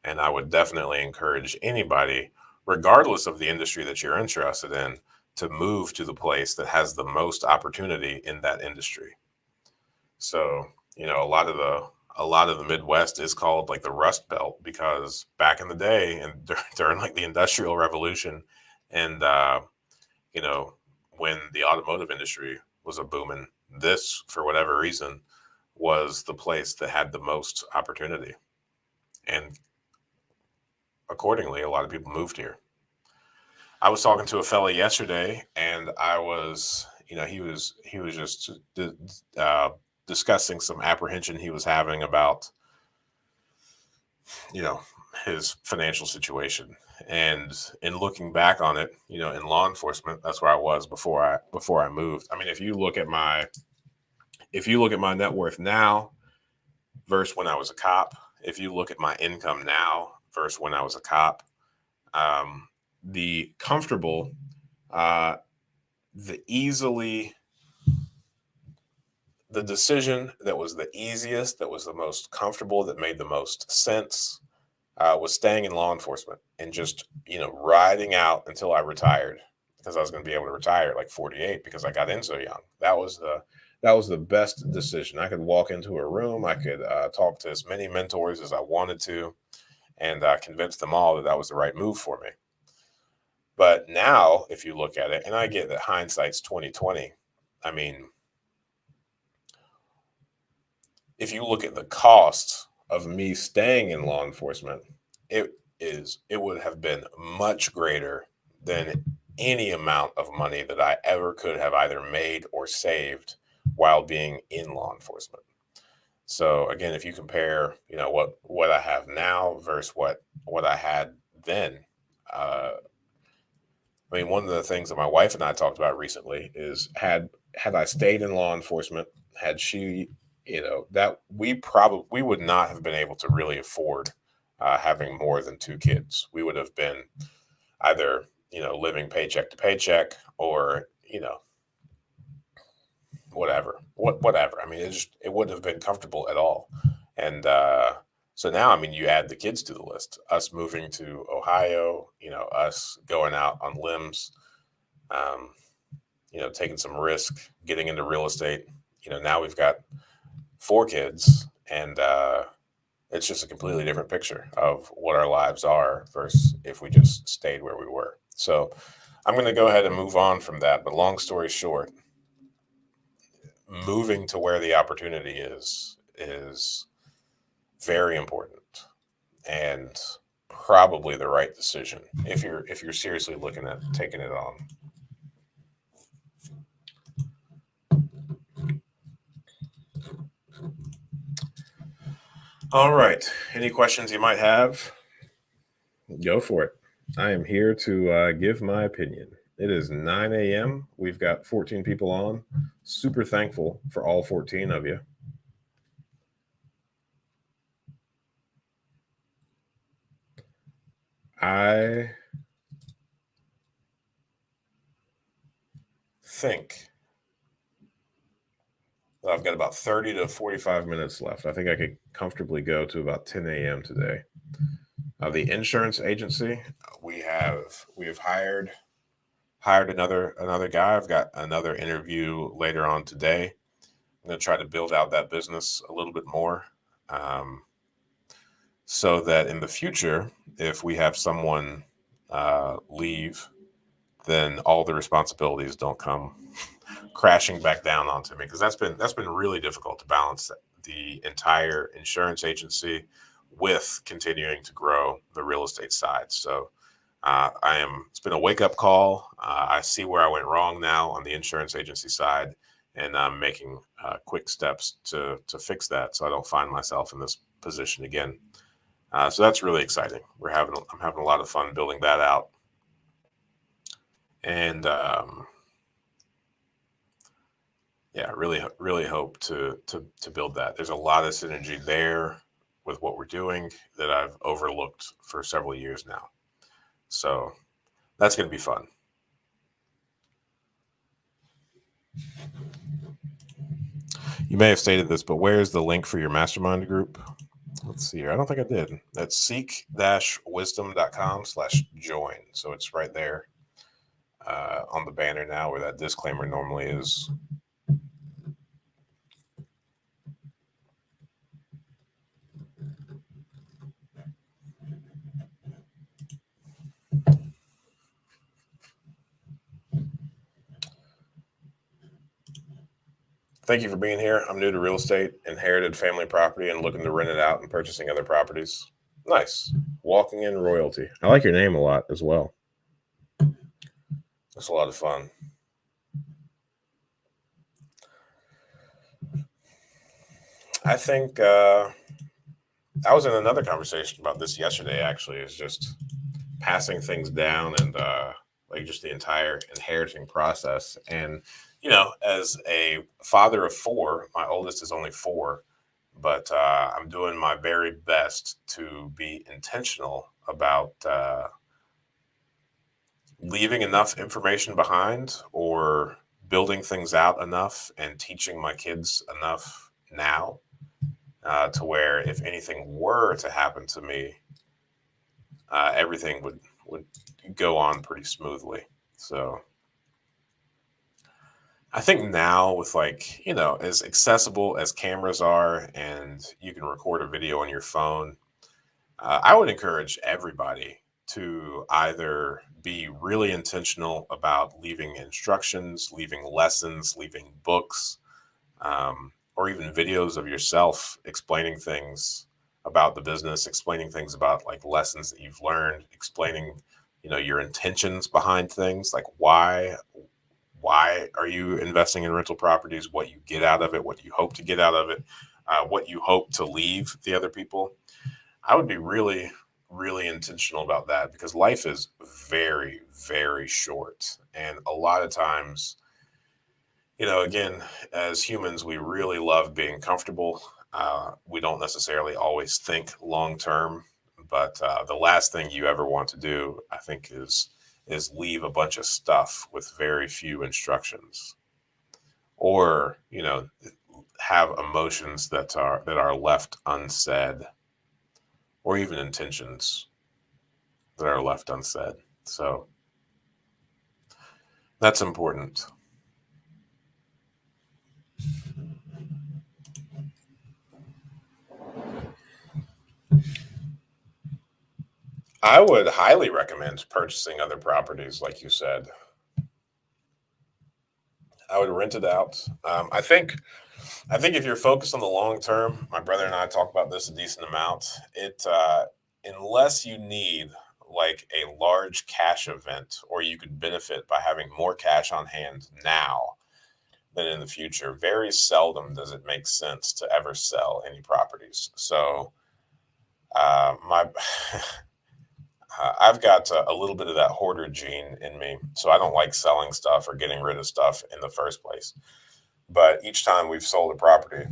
And I would definitely encourage anybody, regardless of the industry that you're interested in, to move to the place that has the most opportunity in that industry. So, a lot of the Midwest is called like the Rust Belt because back in the day and during like the Industrial Revolution and you know, when the automotive industry was a booming, this, for whatever reason, was the place that had the most opportunity. And accordingly, a lot of people moved here. I was talking to a fella yesterday, and he was just discussing some apprehension he was having about, you know, his financial situation. And in looking back on it, in law enforcement, that's where I was before I moved. I mean, if you look at my net worth now versus when I was a cop, if you look at my income now versus when I was a cop, um, the comfortable, uh, the easily, the decision that was the easiest, that was the most comfortable, that made the most sense, was staying in law enforcement and just, riding out until I retired because I was going to be able to retire at like 48 because I got in so young. That was the best decision. I could walk into a room, I could talk to as many mentors as I wanted to, and convince them all that that was the right move for me. But now, if you look at it, and I get that hindsight's 2020. I mean, if you look at the cost of me staying in law enforcement, it would have been much greater than any amount of money that I ever could have either made or saved while being in law enforcement. So again, if you compare, what I have now versus what I had then, uh, I mean, one of the things that my wife and I talked about recently is had I stayed in law enforcement, had she, that we would not have been able to really afford having more than two kids. We would have been either, living paycheck to paycheck or, whatever. I mean, it wouldn't have been comfortable at all. And so now, I mean, you add the kids to the list. Us moving to Ohio, us going out on limbs, um, taking some risk, getting into real estate. Now we've got four kids, and it's just a completely different picture of what our lives are versus if we just stayed where we were. So I'm going to go ahead and move on from that. But long story short, moving to where the opportunity is very important and probably the right decision if you're seriously looking at taking it on. All right. Any questions you might have? Go for it. I am here to give my opinion. It is 9 a.m. We've got 14 people on. Super thankful for all 14 of you. I think that I've got about 30 to 45 minutes left. I think I could comfortably go to about 10 a.m. today. The insurance agency, we have hired another guy. I've got another interview later on today. I'm going to try to build out that business a little bit more, so that in the future, if we have someone leave, then all the responsibilities don't come crashing back down onto me, because that's been really difficult to balance the entire insurance agency with continuing to grow the real estate side. So it's been a wake up call. I see where I went wrong now on the insurance agency side, and I'm making quick steps to fix that so I don't find myself in this position again. So that's really exciting. I'm having a lot of fun building that out, and yeah, really hope to build that. There's a lot of synergy there with what we're doing that I've overlooked for several years now. So that's going to be fun. You may have stated this, but where's the link for your mastermind group? Let's see here. I don't think I did. That's seek-wisdom.com/join. So it's right there on the banner now where that disclaimer normally is. Thank you for being here. I'm new to real estate, inherited family property, and looking to rent it out and purchasing other properties. Nice. Walking in royalty. I like your name a lot as well. That's a lot of fun. I think I was in another conversation about this yesterday, actually, is just passing things down and like just the entire inheriting process. And, as a father of four, my oldest is only 4, but I'm doing my very best to be intentional about leaving enough information behind or building things out enough and teaching my kids enough now to where if anything were to happen to me, everything would go on pretty smoothly. So I think now with as accessible as cameras are and you can record a video on your phone, I would encourage everybody to either be really intentional about leaving instructions, leaving lessons, leaving books, or even videos of yourself explaining things about the business, explaining things about like lessons that you've learned, explaining, your intentions behind things, like why are you investing in rental properties, what you get out of it, what you hope to get out of it, what you hope to leave the other people. I would be really, really intentional about that because life is very, very short. And a lot of times, again, as humans, we really love being comfortable. We don't necessarily always think long term, but the last thing you ever want to do, I think, is leave a bunch of stuff with very few instructions, or have emotions that are left unsaid, or even intentions that are left unsaid. So that's important. I would highly recommend purchasing other properties, like you said. I would rent it out. I think if you're focused on the long term, my brother and I talk about this a decent amount. Unless you need like a large cash event, or you could benefit by having more cash on hand now than in the future, very seldom does it make sense to ever sell any properties. So my I've got a little bit of that hoarder gene in me, so I don't like selling stuff or getting rid of stuff in the first place. But each time we've sold a property,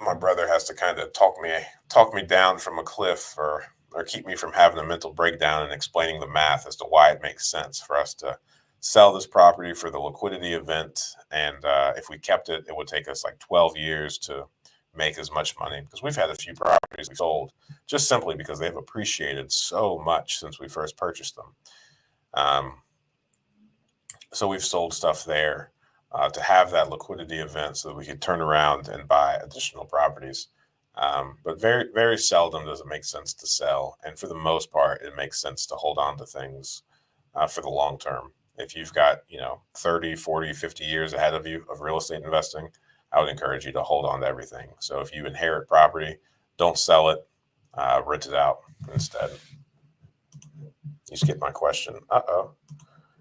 my brother has to kind of talk me down from a cliff, or keep me from having a mental breakdown and explaining the math as to why it makes sense for us to sell this property for the liquidity event. And if we kept it, it would take us like 12 years to make as much money, because we've had a few properties we sold just simply because they've appreciated so much since we first purchased them. Um, so we've sold stuff there to have that liquidity event so that we could turn around and buy additional properties. But very, very seldom does it make sense to sell. And for the most part, it makes sense to hold on to things for the long term. If you've got, 30, 40, 50 years ahead of you of real estate investing, I would encourage you to hold on to everything. So if you inherit property, don't sell it, rent it out instead. You skipped my question. Uh-oh.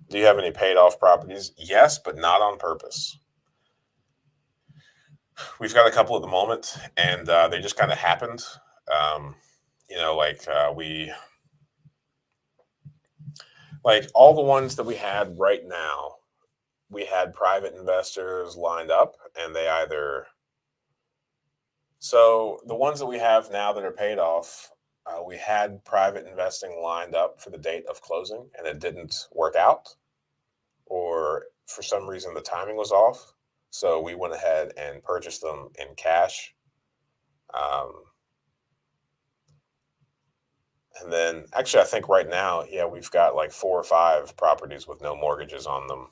Do you have any paid off properties? Yes, but not on purpose. We've got a couple at the moment, and they just kind of happened. Like all the ones that we had right now, we had private investors lined up, and so the ones that we have now that are paid off, we had private investing lined up for the date of closing, and it didn't work out, or for some reason the timing was off. So we went ahead and purchased them in cash. Um, and then actually, I think right now, yeah, we've got like 4 or 5 properties with no mortgages on them.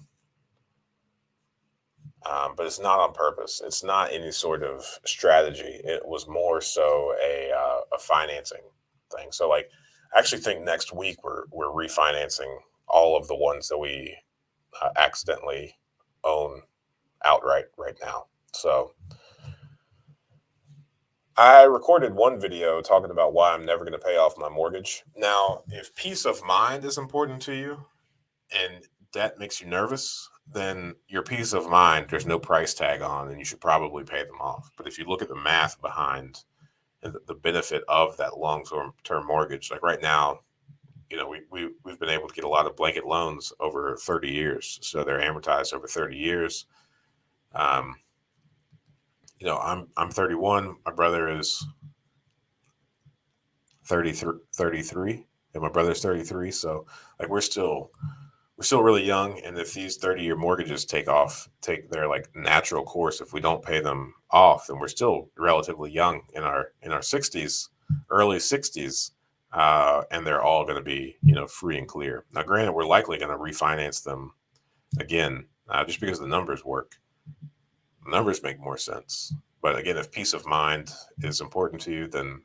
But it's not on purpose. It's not any sort of strategy. It was more so a financing thing. So like, I actually think next week we're refinancing all of the ones that we accidentally own outright right now. So I recorded one video talking about why I'm never going to pay off my mortgage. Now, if peace of mind is important to you and debt makes you nervous, then your peace of mind, there's no price tag on, and you should probably pay them off. But if you look at the math behind the benefit of that long-term mortgage, like right now, we've been able to get a lot of blanket loans over 30 years. So they're amortized over 30 years. I'm 31. My brother is 33, and my brother's 33. So like we're still really young, and if these 30-year mortgages take their like natural course, if we don't pay them off, then we're still relatively young in our 60s, early 60s, and they're all going to be free and clear. Now, granted, we're likely going to refinance them again, just because the numbers work. The numbers make more sense. But again, if peace of mind is important to you, then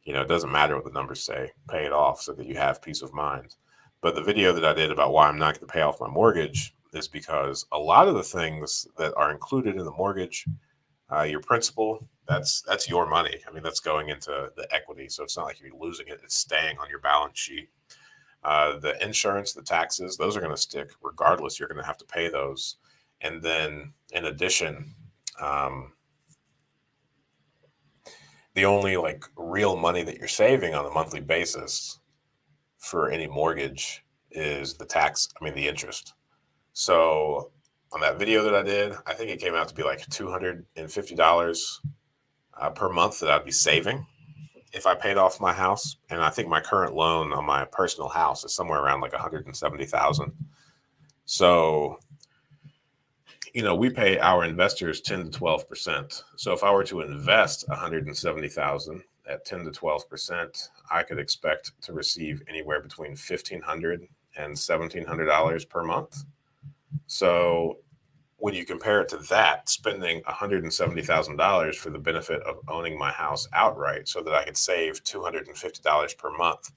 It doesn't matter what the numbers say. Pay it off so that you have peace of mind. But the video that I did about why I'm not going to pay off my mortgage is because a lot of the things that are included in the mortgage, your principal, that's your money. I mean, that's going into the equity. So it's not like you're losing it. It's staying on your balance sheet. The insurance, the taxes, those are going to stick regardless. You're going to have to pay those. And then in addition, the only like real money that you're saving on a monthly basis for any mortgage is the interest. So on that video that I did, I think it came out to be like $250 per month that I'd be saving if I paid off my house. And I think my current loan on my personal house is somewhere around like 170,000. So, we pay our investors 10 to 12%. So if I were to invest 170,000 at 10 to 12%, I could expect to receive anywhere between $1,500 and $1,700 per month. So when you compare it to that, spending $170,000 for the benefit of owning my house outright so that I could save $250 per month,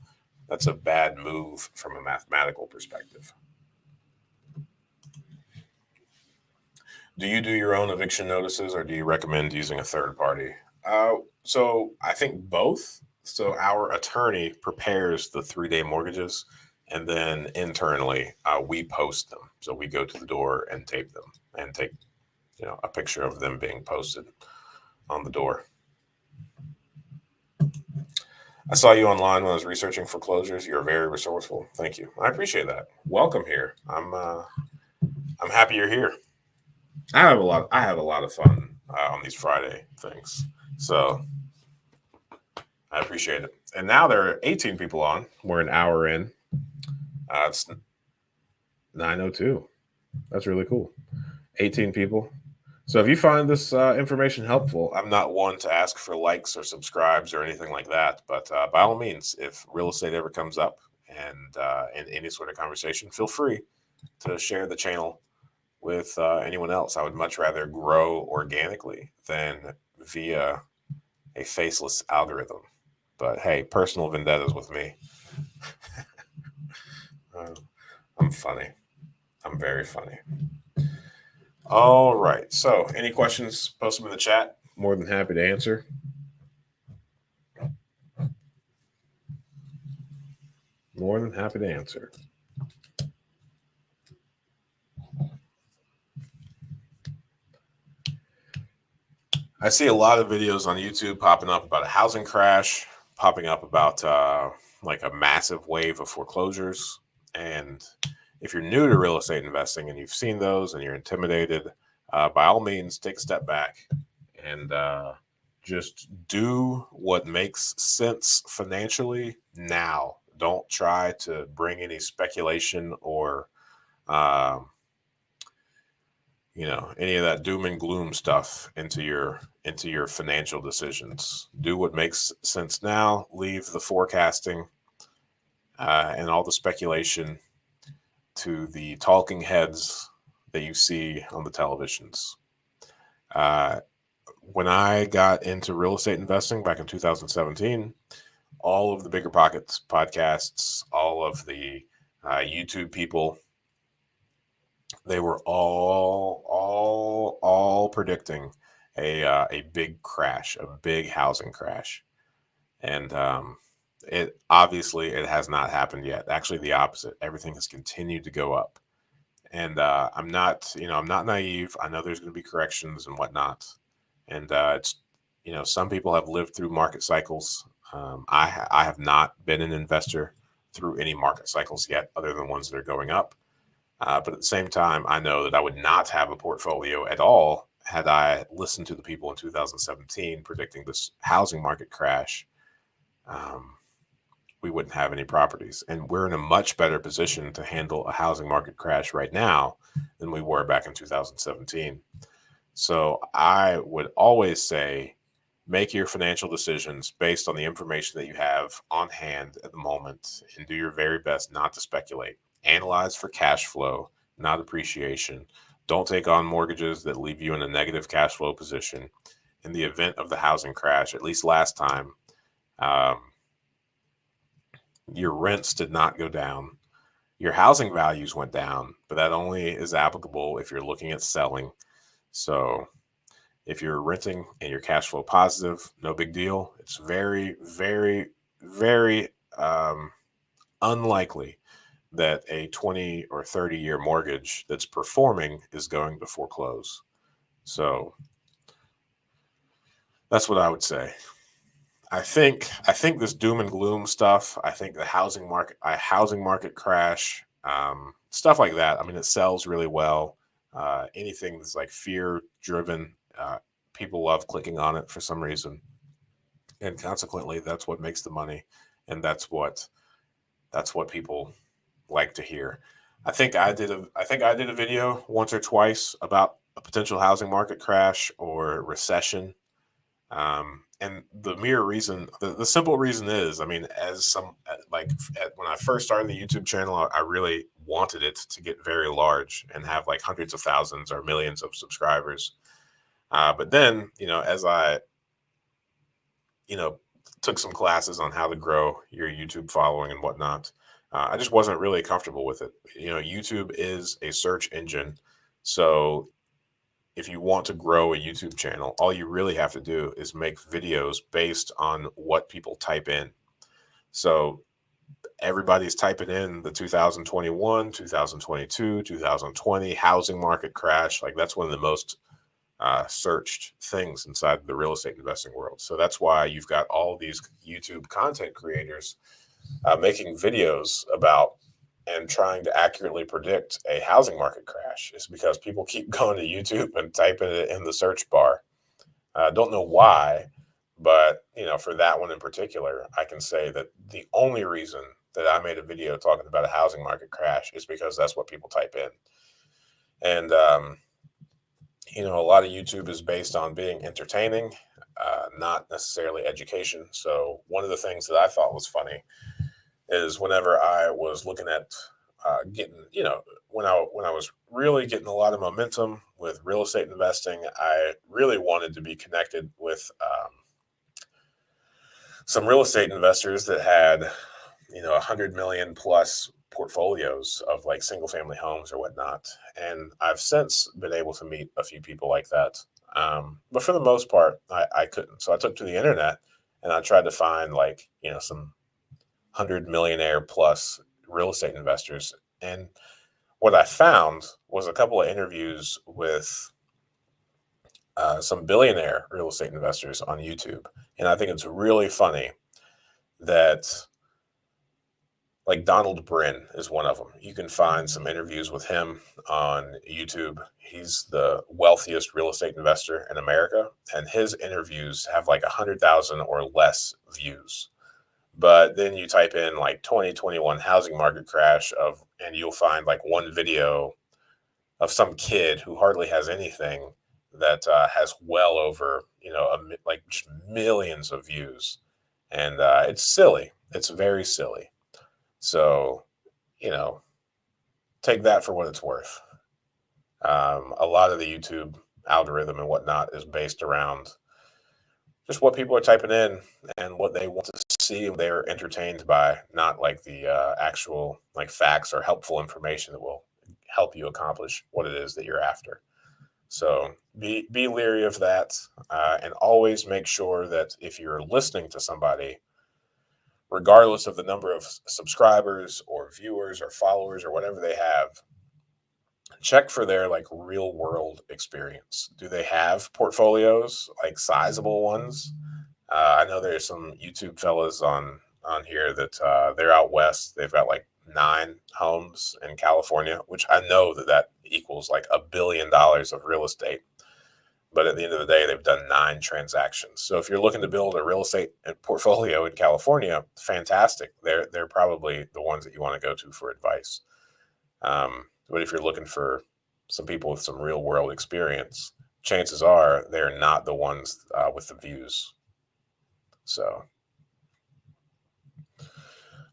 that's a bad move from a mathematical perspective. Do you do your own eviction notices, or do you recommend using a third party? So I think both. So our attorney prepares the 3-day mortgages, and then internally we post them. So we go to the door and tape them and take a picture of them being posted on the door. I saw you online when I was researching foreclosures. You're very resourceful. Thank you. I appreciate that. Welcome here. I'm happy you're here. I have a lot of fun on these Friday things. So I appreciate it. And now there are 18 people on. We're an hour in. It's 9:02. That's really cool. 18 people. So if you find this information helpful, I'm not one to ask for likes or subscribes or anything like that. But by all means, if real estate ever comes up and in any sort of conversation, feel free to share the channel with anyone else. I would much rather grow organically than via a faceless algorithm. But hey, personal vendettas with me. I'm funny. I'm very funny. All right. So, any questions, post them in the chat. More than happy to answer. More than happy to answer. I see a lot of videos on YouTube popping up about a housing crash, popping up about like a massive wave of foreclosures. And if you're new to real estate investing and you've seen those and you're intimidated, by all means, take a step back and just do what makes sense financially now. Don't try to bring any speculation or any of that doom and gloom stuff into your financial decisions. Do what makes sense now. Leave the forecasting and all the speculation to the talking heads that you see on the televisions. When I got into real estate investing back in 2017, all of the Bigger Pockets podcasts, all of the YouTube people, they were all predicting a big crash, a big housing crash, and it has not happened yet. Actually, the opposite. Everything has continued to go up, and I'm not naive. I know there's going to be corrections and whatnot, and it's some people have lived through market cycles. I have not been an investor through any market cycles yet, other than ones that are going up. But at the same time, I know that I would not have a portfolio at all had I listened to the people in 2017 predicting this housing market crash. We wouldn't have any properties. And we're in a much better position to handle a housing market crash right now than we were back in 2017. So I would always say, make your financial decisions based on the information that you have on hand at the moment and do your very best not to speculate. Analyze for cash flow, not appreciation. Don't take on mortgages that leave you in a negative cash flow position. In the event of the housing crash, at least last time, Um, your rents did not go down. Your housing values went down, but that only is applicable if you're looking at selling. So if you're renting and you're cash flow positive, no big deal. It's very, very, very unlikely that a 20 or 30-year mortgage that's performing is going to foreclose. So that's what I would say. I think this doom and gloom stuff. I think the housing market crash, stuff like that. I mean, it sells really well. Anything that's like fear driven, people love clicking on it for some reason, and consequently, that's what makes the money, and that's what people like to hear. I think I did a video once or twice about a potential housing market crash or recession. And the simple reason is, I mean, as some like when I first started the YouTube channel, I really wanted it to get very large and have like hundreds of thousands or millions of subscribers. But then, as I, you know, took some classes on how to grow your YouTube following and whatnot, I just wasn't really comfortable with it. YouTube is a search engine. So if you want to grow a YouTube channel, all you really have to do is make videos based on what people type in. So everybody's typing in the 2021, 2022, 2020 housing market crash. Like that's one of the most searched things inside the real estate investing world. So that's why you've got all these YouTube content creators making videos about and trying to accurately predict a housing market crash, is because people keep going to YouTube and typing it in the search bar. Don't know why, but for that one in particular, I can say that the only reason that I made a video talking about a housing market crash is because that's what people type in. And a lot of YouTube is based on being entertaining, not necessarily education. So one of the things that I thought was funny is whenever I was looking at getting, when I was really getting a lot of momentum with real estate investing, I really wanted to be connected with some real estate investors that had, 100 million plus portfolios of like single family homes or whatnot. And I've since been able to meet a few people like that. But for the most part, I couldn't. So I took to the internet and I tried to find like, some 100 millionaire plus real estate investors. And what I found was a couple of interviews with some billionaire real estate investors on YouTube. And I think it's really funny that, like, Donald Bryn is one of them. You can find some interviews with him on YouTube. He's the wealthiest real estate investor in America, and his interviews have like 100,000 or less views. But then you type in like 2021 housing market crash and you'll find like one video of some kid who hardly has anything that has well over, like just millions of views. And it's silly. It's very silly. So, you know, take that for what it's worth. A lot of the YouTube algorithm and whatnot is based around just what people are typing in and what they want to see, and they're entertained by, not like the actual like facts or helpful information that will help you accomplish what it is that you're after. So be leery of that, and always make sure that if you're listening to somebody, regardless of the number of subscribers or viewers or followers or whatever they have, check for their like real world experience. Do they have portfolios, like sizable ones? I know there's some YouTube fellas on here that they're out west. They've got like 9 homes in California, which I know that equals like $1 billion of real estate. But at the end of the day, they've done 9 transactions. So if you're looking to build a real estate portfolio in California, fantastic. They're probably the ones that you want to go to for advice. But if you're looking for some people with some real world experience, chances are they're not the ones with the views. So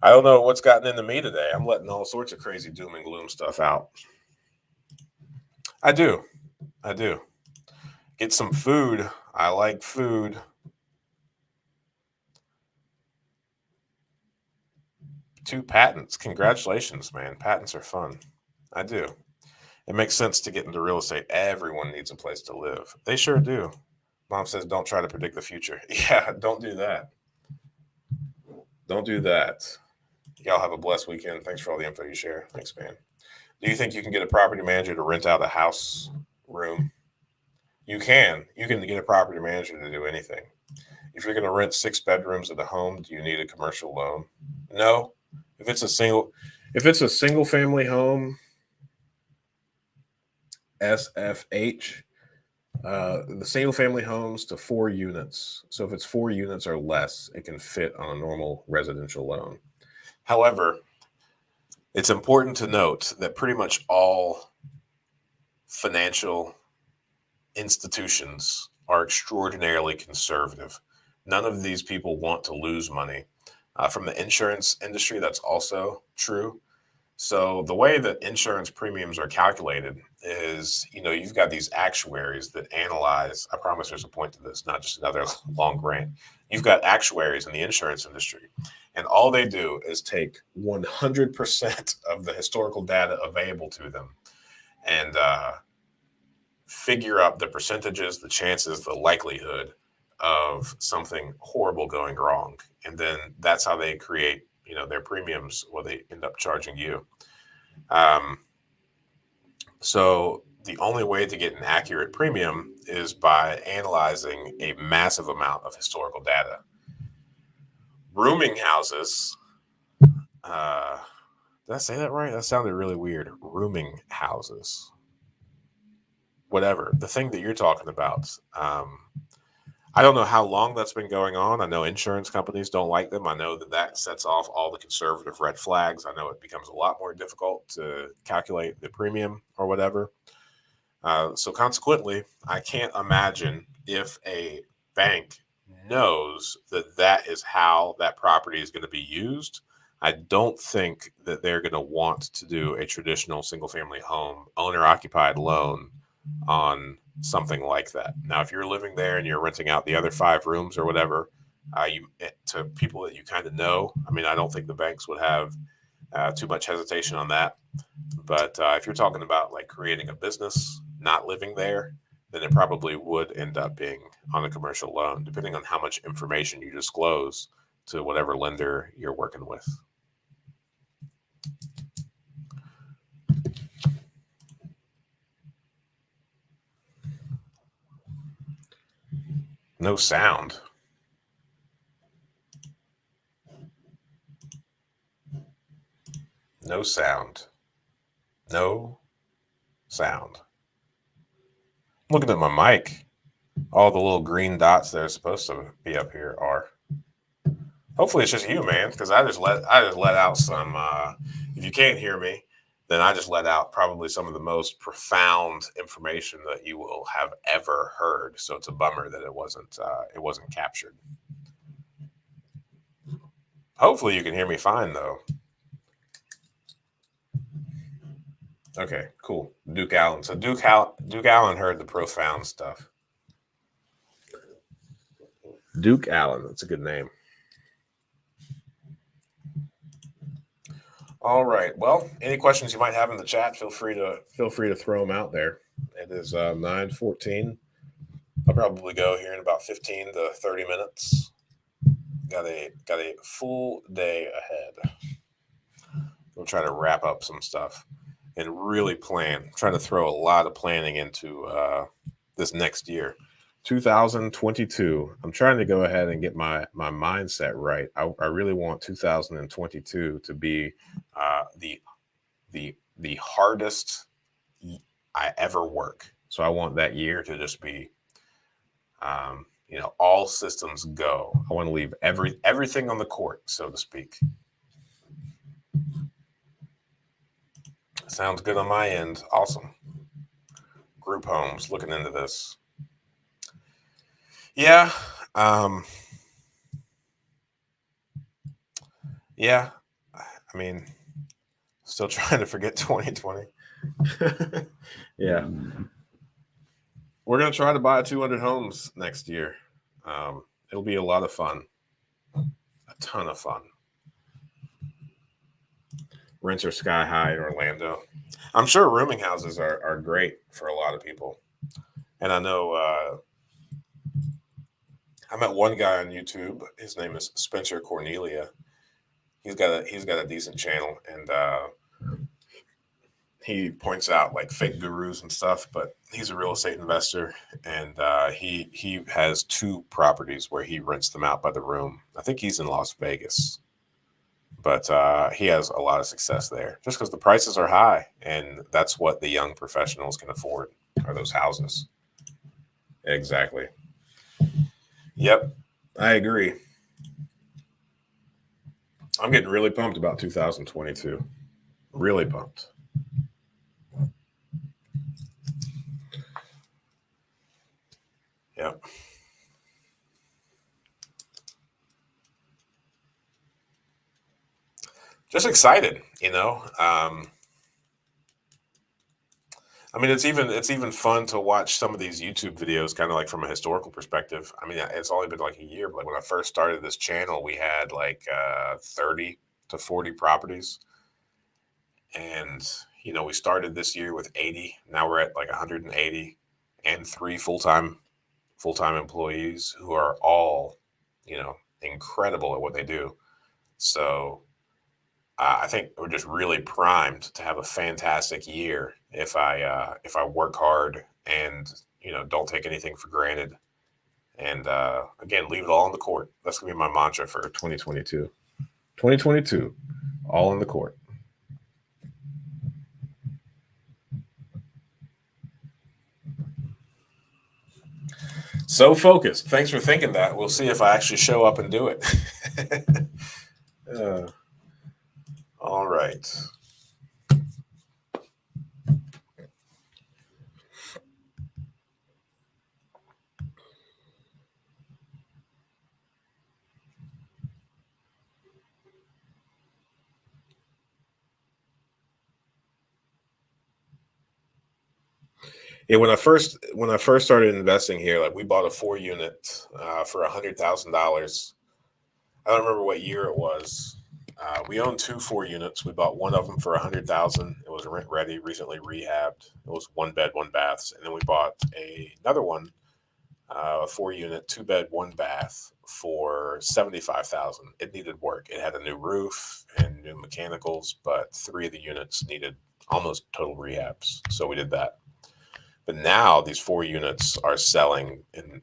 I don't know what's gotten into me today. I'm letting all sorts of crazy doom and gloom stuff out. I do. I do. Get some food. I like food. 2 patents. Congratulations, man. Patents are fun. I do. It makes sense to get into real estate. Everyone needs a place to live. They sure do. Mom says, don't try to predict the future. Yeah, don't do that. Don't do that. Y'all have a blessed weekend. Thanks for all the info you share. Thanks, man. Do you think you can get a property manager to rent out a house room? You can. You can get a property manager to do anything. If you're going to rent 6 bedrooms at a home, do you need a commercial loan? No. If it's a single family home, SFH, the single family homes to 4 units. So if it's 4 units or less, it can fit on a normal residential loan. However, it's important to note that pretty much all financial institutions are extraordinarily conservative. None of these people want to lose money. From the insurance industry, that's also true. So the way that insurance premiums are calculated is, you've got these actuaries that analyze. I promise there's a point to this, not just another long rant. You've got actuaries in the insurance industry, and all they do is take 100% of the historical data available to them and figure out the percentages, the chances, the likelihood of something horrible going wrong. And then that's how they create, their premiums, what they end up charging you. So the only way to get an accurate premium is by analyzing a massive amount of historical data. Rooming houses, did I say that right? That sounded really weird. Rooming houses. Whatever. The thing that you're talking about. I don't know how long that's been going on. I know insurance companies don't like them. I know that sets off all the conservative red flags. I know it becomes a lot more difficult to calculate the premium or whatever. So consequently, I can't imagine if a bank knows that that is how that property is going to be used. I don't think that they're going to want to do a traditional single family home owner occupied loan on something like that. Now, if you're living there and you're renting out the other 5 rooms or whatever, to people that you kind of know, I don't think the banks would have too much hesitation on that. But if you're talking about like creating a business, not living there, then it probably would end up being on a commercial loan, depending on how much information you disclose to whatever lender you're working with. No sound. No sound. No sound. I'm looking at my mic. All the little green dots that are supposed to be up here are. Hopefully it's just you, man, because I just let out some. If you can't hear me, then I just let out probably some of the most profound information that you will have ever heard. So it's a bummer that it wasn't captured. Hopefully you can hear me fine, though. Okay, cool. Duke Allen. So Duke Allen heard the profound stuff. Duke Allen. That's a good name. All right. Well, any questions you might have in the chat, feel free to throw them out there. It is 9:14. I'll probably go here in about 15 to 30 minutes. Got a full day ahead. We'll try to wrap up some stuff and really plan. Try to throw a lot of planning into this next year. 2022. I'm trying to go ahead and get my mindset right. I really want 2022 to be the hardest I ever work. So I want that year to just be, all systems go. I want to leave everything on the court, so to speak. Sounds good on my end. Awesome. Group homes, looking into this. Yeah. Yeah. Still trying to forget 2020. Yeah. We're going to try to buy 200 homes next year. It'll be a lot of fun. A ton of fun. Rents are sky high in Orlando. I'm sure rooming houses are great for a lot of people. And I know I met one guy on YouTube. His name is Spencer Cornelia. He's got a decent channel, and he points out like fake gurus and stuff. But he's a real estate investor, and he has two properties where he rents them out by the room. I think he's in Las Vegas, but he has a lot of success there just because the prices are high, and that's what the young professionals can afford are those houses. Exactly. Yep, I agree. I'm getting really pumped about 2022. Really pumped. Yep. Just excited, you know. I mean, it's even fun to watch some of these YouTube videos, kind of like from a historical perspective. I mean, it's only been like a year, but like when I first started this channel, we had like 30 to 40 properties, and we started this year with 80. Now we're at like 180, and three full time employees who are all, incredible at what they do. So I think we're just really primed to have a fantastic year if I work hard and don't take anything for granted. And again, leave it all in the court. That's gonna be my mantra for 2022. 2022, all in the court. So focused. Thanks for thinking that. We'll see if I actually show up and do it. uh, all right. Yeah, when I first started investing here, like we bought a 4 unit for $100,000. I don't remember what year it was. We owned two 4 units. We bought one of them for 100,000. It was rent ready, recently rehabbed. It was one bed, one baths, and then we bought another one, a 4 unit, two bed, one bath for 75,000. It needed work. It had a new roof and new mechanicals, but three of the units needed almost total rehabs. So we did that. But now these 4 units are selling in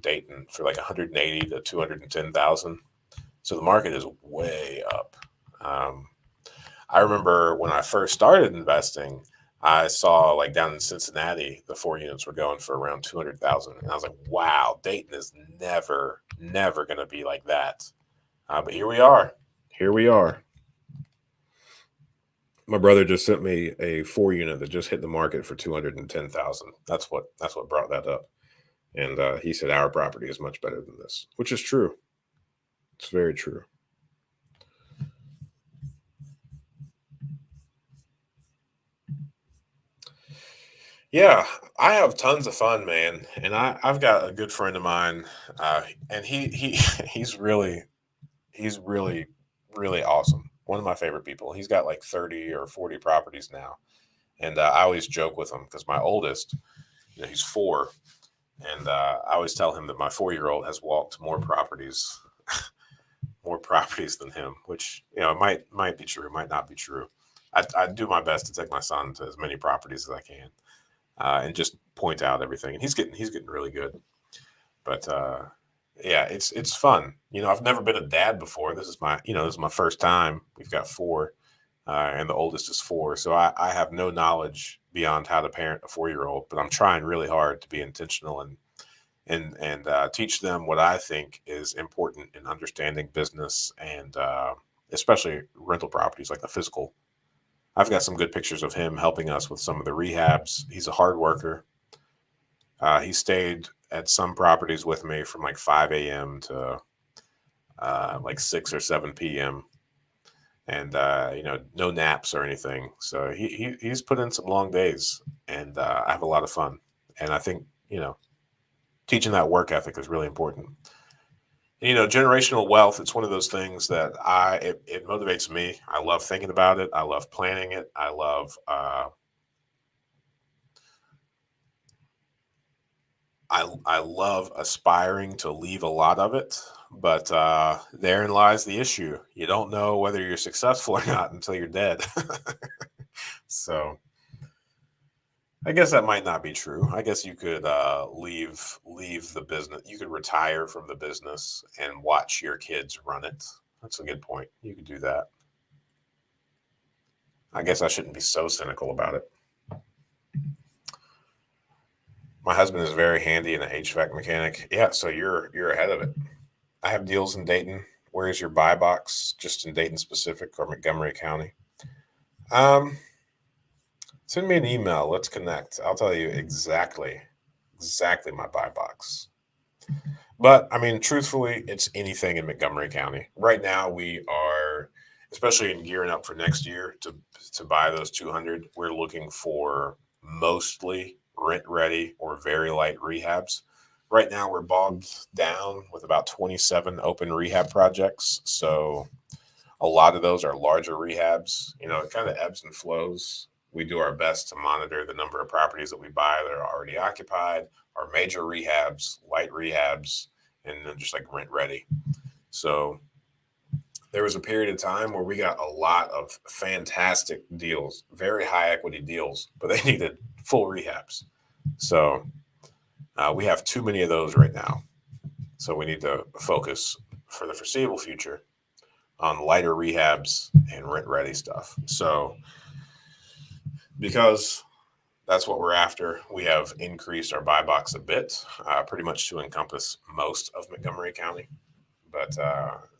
Dayton for like 180 to 210,000. So the market is way up. Um, I remember when I first started investing, I saw like down in Cincinnati, the 4 units were going for around 200,000, and I was like, "Wow, Dayton is never going to be like that." But here we are. Here we are. My brother just sent me a 4 unit that just hit the market for 210,000. That's what brought that up. And he said our property is much better than this, which is true. It's very true. Yeah, I have tons of fun, man, and I've got a good friend of mine, and he he's really really awesome. One of my favorite people. He's got like 30 or 40 properties now, and I always joke with him because my oldest, he's four, and I always tell him that my 4-year-old has walked more properties than him, which might be true, might not be true. I do my best to take my son to as many properties as I can, and just point out everything. And he's getting really good. But yeah, it's fun. I've never been a dad before. This is my first time. We've got four, and the oldest is four, so I have no knowledge beyond how to parent a 4-year-old. But I'm trying really hard to be intentional and teach them what I think is important in understanding business and especially rental properties like the physical. I've got some good pictures of him helping us with some of the rehabs. He's a hard worker. He stayed at some properties with me from like 5 a.m. to like 6 or 7 p.m. And no naps or anything. So he's put in some long days, and I have a lot of fun. And I think teaching that work ethic is really important. Generational wealth, it's one of those things that it motivates me. I love thinking about it. I love planning it. I love aspiring to leave a lot of it, but therein lies the issue. You don't know whether you're successful or not until you're dead. So I guess that might not be true. I guess you could leave the business. You could retire from the business and watch your kids run it. That's a good point. You could do that. I guess I shouldn't be so cynical about it. My husband is very handy and an HVAC mechanic. Yeah, so you're ahead of it. I have deals in Dayton. Where's your buy box? Just in Dayton specific or Montgomery County? Um, Send me an email. Let's connect. I'll tell you exactly my buy box. But I mean, truthfully, it's anything in Montgomery County. Right now, we are, especially in gearing up for next year to buy those 200. We're looking for mostly rent ready or very light rehabs. Right now, we're bogged down with about 27 open rehab projects. So a lot of those are larger rehabs. It kind of ebbs and flows. We do our best to monitor the number of properties that we buy that are already occupied, our major rehabs, light rehabs, and then just like rent ready. So there was a period of time where we got a lot of fantastic deals, very high equity deals, but they needed full rehabs. So we have too many of those right now. So we need to focus for the foreseeable future on lighter rehabs and rent ready stuff. So because that's what we're after, we have increased our buy box a bit, pretty much to encompass most of Montgomery County. But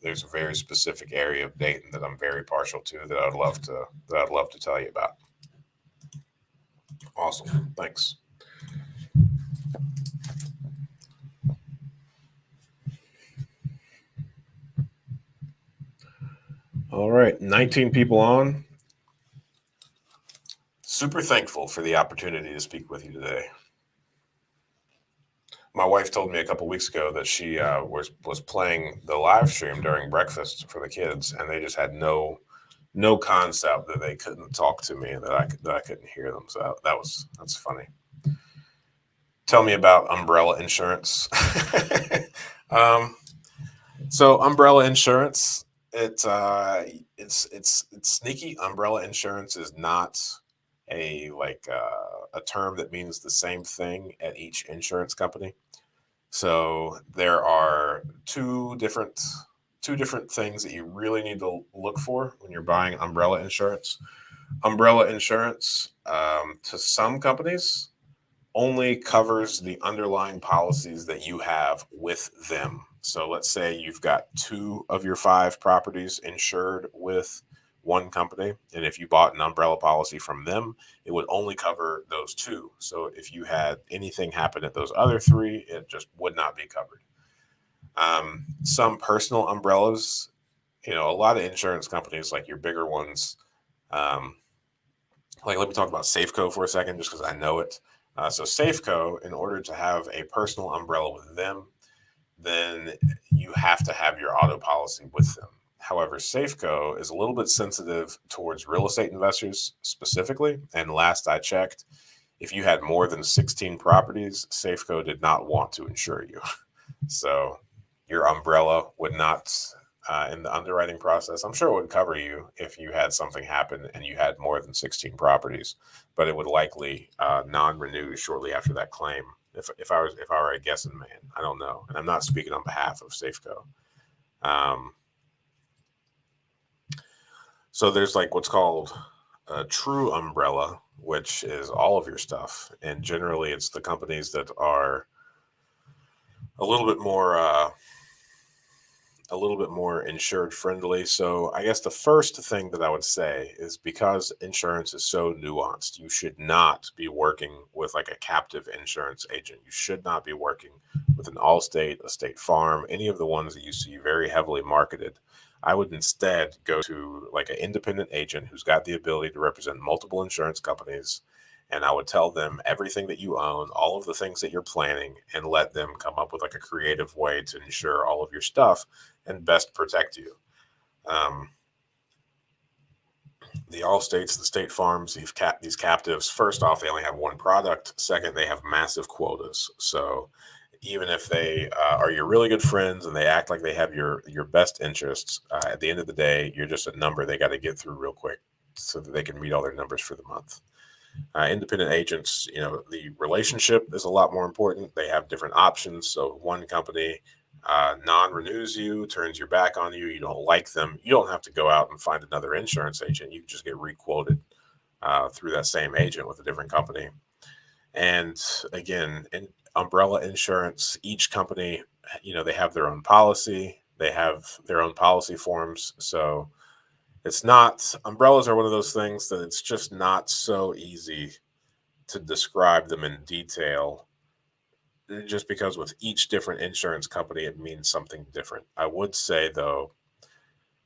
there's a very specific area of Dayton that I'm very partial to that I'd love to tell you about. Awesome, thanks. All right, 19 people on. Super thankful for the opportunity to speak with you today. My wife told me a couple weeks ago that she was playing the live stream during breakfast for the kids, and they just had no concept that they couldn't talk to me and that I couldn't hear them. So that's funny. Tell me about umbrella insurance. um, so umbrella insurance, it's sneaky. Umbrella insurance is not a term that means the same thing at each insurance company. So there are two different things that you really need to look for when you're buying umbrella insurance. Umbrella insurance, to some companies, only covers the underlying policies that you have with them. So let's say you've got 2 of your 5 properties insured with one company, and if you bought an umbrella policy from them, it would only cover those 2. So if you had anything happen at those other 3, it just would not be covered. Some personal umbrellas, a lot of insurance companies, like your bigger ones, like let me talk about Safeco for a second, just because I know it. So Safeco, in order to have a personal umbrella with them, then you have to have your auto policy with them. However, Safeco is a little bit sensitive towards real estate investors specifically. And last I checked, if you had more than 16 properties, Safeco did not want to insure you. So your umbrella would not, in the underwriting process, I'm sure it would cover you if you had something happen and you had more than 16 properties, but it would likely non-renew shortly after that claim. If I were a guessing man, I don't know, and I'm not speaking on behalf of Safeco. So there's like what's called a true umbrella, which is all of your stuff, and generally it's the companies that are a little bit more insured friendly. So I guess the first thing that I would say is, because insurance is so nuanced, you should not be working with like a captive insurance agent. You should not be working with an Allstate, a State Farm, any of the ones that you see very heavily marketed. I would instead go to like an independent agent who's got the ability to represent multiple insurance companies and I would tell them everything that you own, all of the things that you're planning, and let them come up with like a creative way to ensure all of your stuff and best protect you. Um, the Allstates, the State Farms, these captives, first off, they only have one product. Second, they have massive quotas. So even if they are your really good friends and they act like they have your best interests, at the end of the day, you're just a number they got to get through real quick so that they can meet all their numbers for the month. Independent agents, the relationship is a lot more important. They have different options. So one company non-renews you, turns your back on you, you don't like them, you don't have to go out and find another insurance agent. You can just get requoted through that same agent with a different company. And again, in umbrella insurance, each company, they have their own policy. They have their own policy forms. So it's not, umbrellas are one of those things that it's just not so easy to describe them in detail, just because with each different insurance company, it means something different. I would say, though,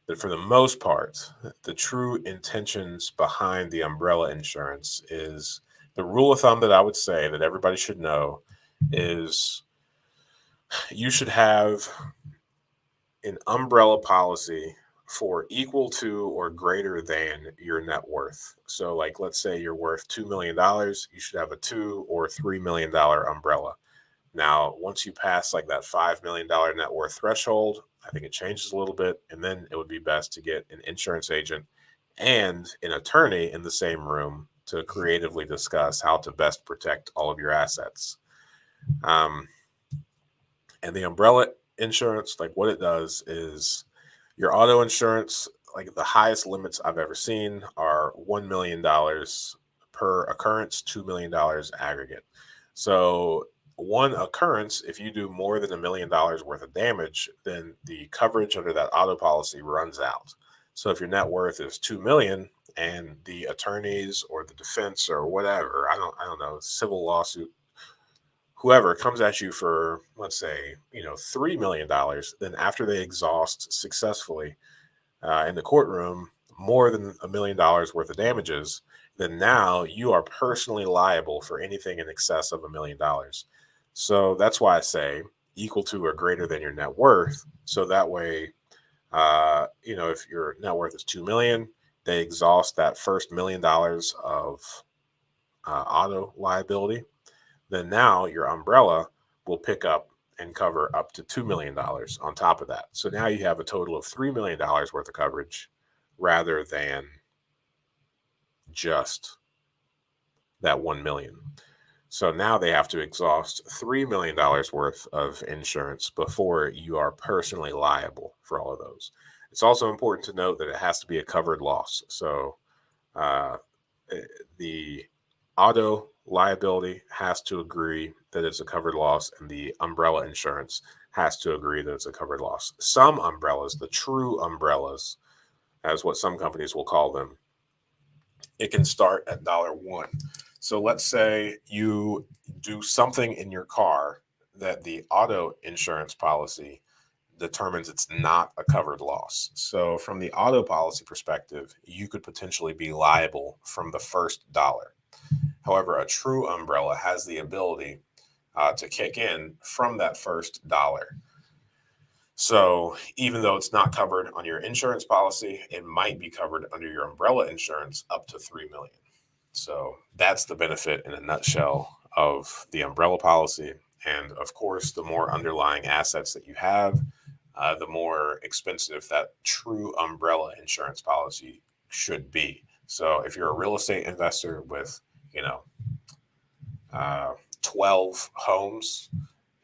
that for the most part, the true intentions behind the umbrella insurance is the rule of thumb that I would say that everybody should know is you should have an umbrella policy for equal to or greater than your net worth. So, like, let's say you're worth $2 million, you should have a $2 or $3 million umbrella. Now, once you pass like that $5 million net worth threshold, I think it changes a little bit. And then it would be best to get an insurance agent and an attorney in the same room to creatively discuss how to best protect all of your assets. Um, and the umbrella insurance, like what it does is your auto insurance, like the highest limits I've ever seen are $1 million per occurrence, $2 million aggregate. So one occurrence, if you do more than $1 million worth of damage, then the coverage under that auto policy runs out. So if your net worth is 2 million and the attorneys or the defense or whatever, I don't know, civil lawsuit, whoever comes at you for, let's say, $3 million, then after they exhaust successfully in the courtroom more than $1 million worth of damages, then now you are personally liable for anything in excess of $1 million. So that's why I say equal to or greater than your net worth. So that way, if your net worth is 2 million, they exhaust that first $1 million of auto liability. Then now your umbrella will pick up and cover up to $2 million on top of that. So now you have a total of $3 million worth of coverage rather than just that 1 million. So now they have to exhaust $3 million worth of insurance before you are personally liable for all of those. It's also important to note that it has to be a covered loss. So uh, the auto liability has to agree that it's a covered loss, and the umbrella insurance has to agree that it's a covered loss. Some umbrellas, the true umbrellas, as what some companies will call them, it can start at $1. So let's say you do something in your car that the auto insurance policy determines it's not a covered loss. So from the auto policy perspective, you could potentially be liable from the first dollar. However, a true umbrella has the ability to kick in from that first dollar. So even though it's not covered on your insurance policy, it might be covered under your umbrella insurance up to 3 million. So that's the benefit in a nutshell of the umbrella policy. And of course, the more underlying assets that you have, the more expensive that true umbrella insurance policy should be. So if you're a real estate investor with, you know, 12 homes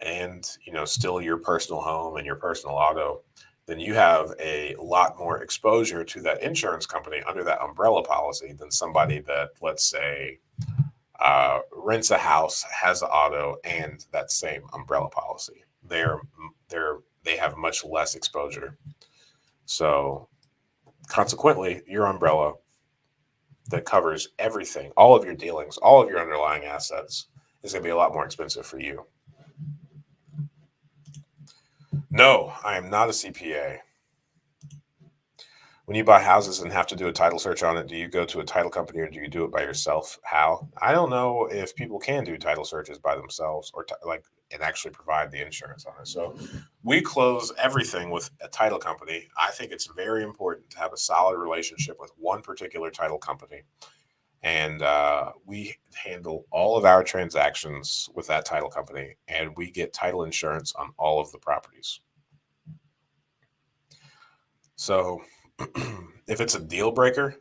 and, still your personal home and your personal auto, then you have a lot more exposure to that insurance company under that umbrella policy than somebody that, let's say, rents a house, has an auto, and that same umbrella policy. They have much less exposure. So consequently, your umbrella that covers everything, all of your dealings, all of your underlying assets, is going to be a lot more expensive for you. No, I am not a CPA. When you buy houses and have to do a title search on it, do you go to a title company or do you do it by yourself? How? I don't know if people can do title searches by themselves or and actually provide the insurance on it. So we close everything with a title company. I think it's very important to have a solid relationship with one particular title company. And we handle all of our transactions with that title company, and we get title insurance on all of the properties. So if it's a deal breaker,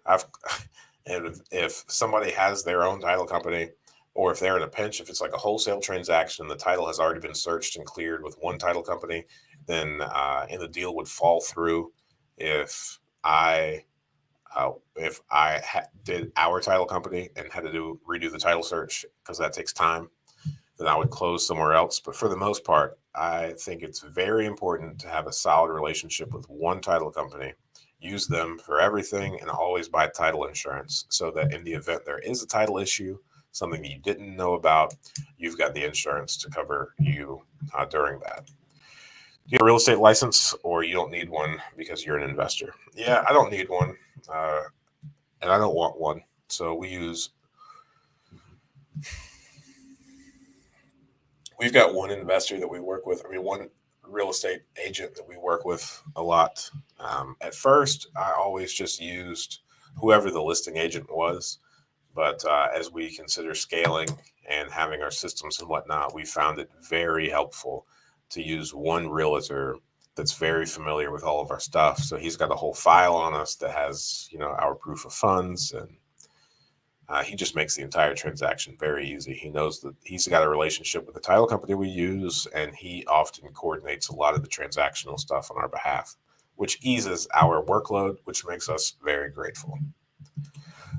and if somebody has their own title company, or if they're in a pinch, if it's like a wholesale transaction, the title has already been searched and cleared with one title company, then and the deal would fall through if did our title company and had to redo the title search because that takes time, then I would close somewhere else. But for the most part, I think it's very important to have a solid relationship with one title company. Use them for everything and always buy title insurance so that in the event there is a title issue, something that you didn't know about, you've got the insurance to cover you during that. Do you have a real estate license or you don't need one because you're an investor? Yeah, I don't need one. And I don't want one. So we've got one investor that we work with. I mean, one real estate agent that we work with a lot. At first, I always just used whoever the listing agent was. But as we consider scaling and having our systems and whatnot, we found it very helpful to use one realtor that's very familiar with all of our stuff. So he's got a whole file on us that has, our proof of funds, and he just makes the entire transaction very easy. He knows that he's got a relationship with the title company we use, and he often coordinates a lot of the transactional stuff on our behalf, which eases our workload, which makes us very grateful.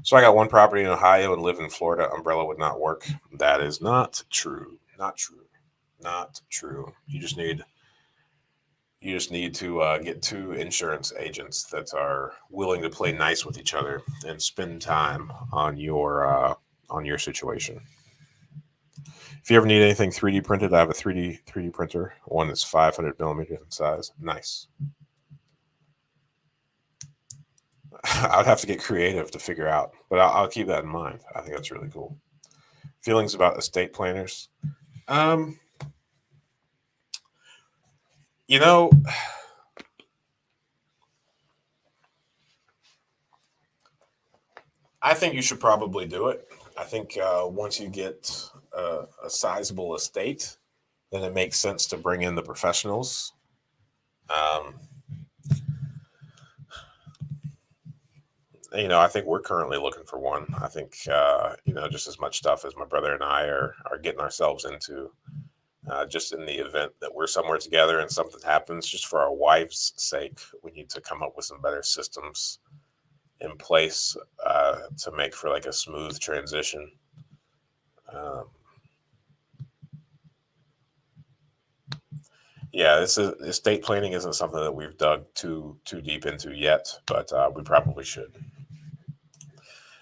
So I got one property in Ohio and live in Florida. Umbrella would not work. That is not true. Not true. Not true. You just need to get two insurance agents that are willing to play nice with each other and spend time on your situation. If you ever need anything 3D printed, I have a 3D printer. One that's 500 millimeters in size. Nice. I would have to get creative to figure out, but I'll keep that in mind. I think that's really cool. Feelings about estate planners. You know, I think you should probably do it. I think once you get a sizable estate, then it makes sense to bring in the professionals. Um, I think we're currently looking for one. I think, just as much stuff as my brother and I are getting ourselves into, just in the event that we're somewhere together and something happens, just for our wife's sake, we need to come up with some better systems in place to make for like a smooth transition. Yeah, estate planning isn't something that we've dug too deep into yet, but we probably should.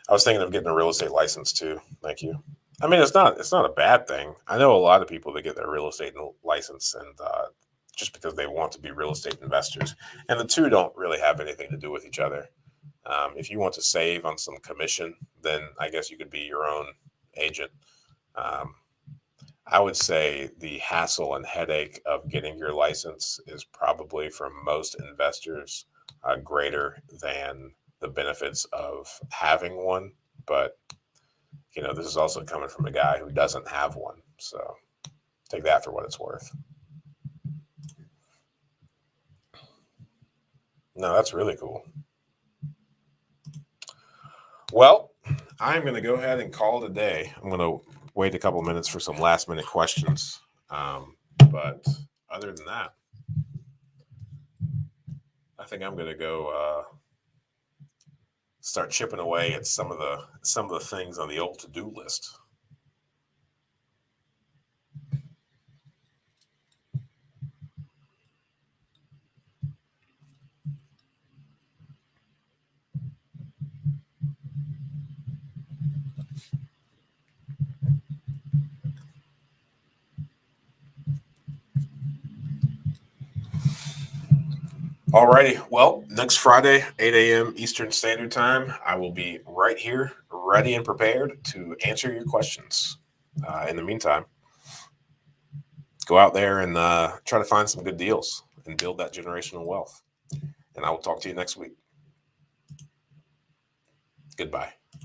I was thinking of getting a real estate license too. Thank you. I mean, it's not a bad thing. I know a lot of people that get their real estate license and just because they want to be real estate investors, and the two don't really have anything to do with each other. If you want to save on some commission, then I guess you could be your own agent. Um, I would say the hassle and headache of getting your license is probably for most investors greater than the benefits of having one. But, this is also coming from a guy who doesn't have one. So take that for what it's worth. No, that's really cool. Well, I'm going to go ahead and call it a day. I'm going to wait a couple minutes for some last minute questions. But other than that, I think I'm going to go start chipping away at some of the things on the old to-do list. Alrighty. Well, next Friday, 8 a.m. Eastern Standard Time, I will be right here, ready and prepared to answer your questions. In the meantime, go out there and try to find some good deals and build that generational wealth. And I will talk to you next week. Goodbye.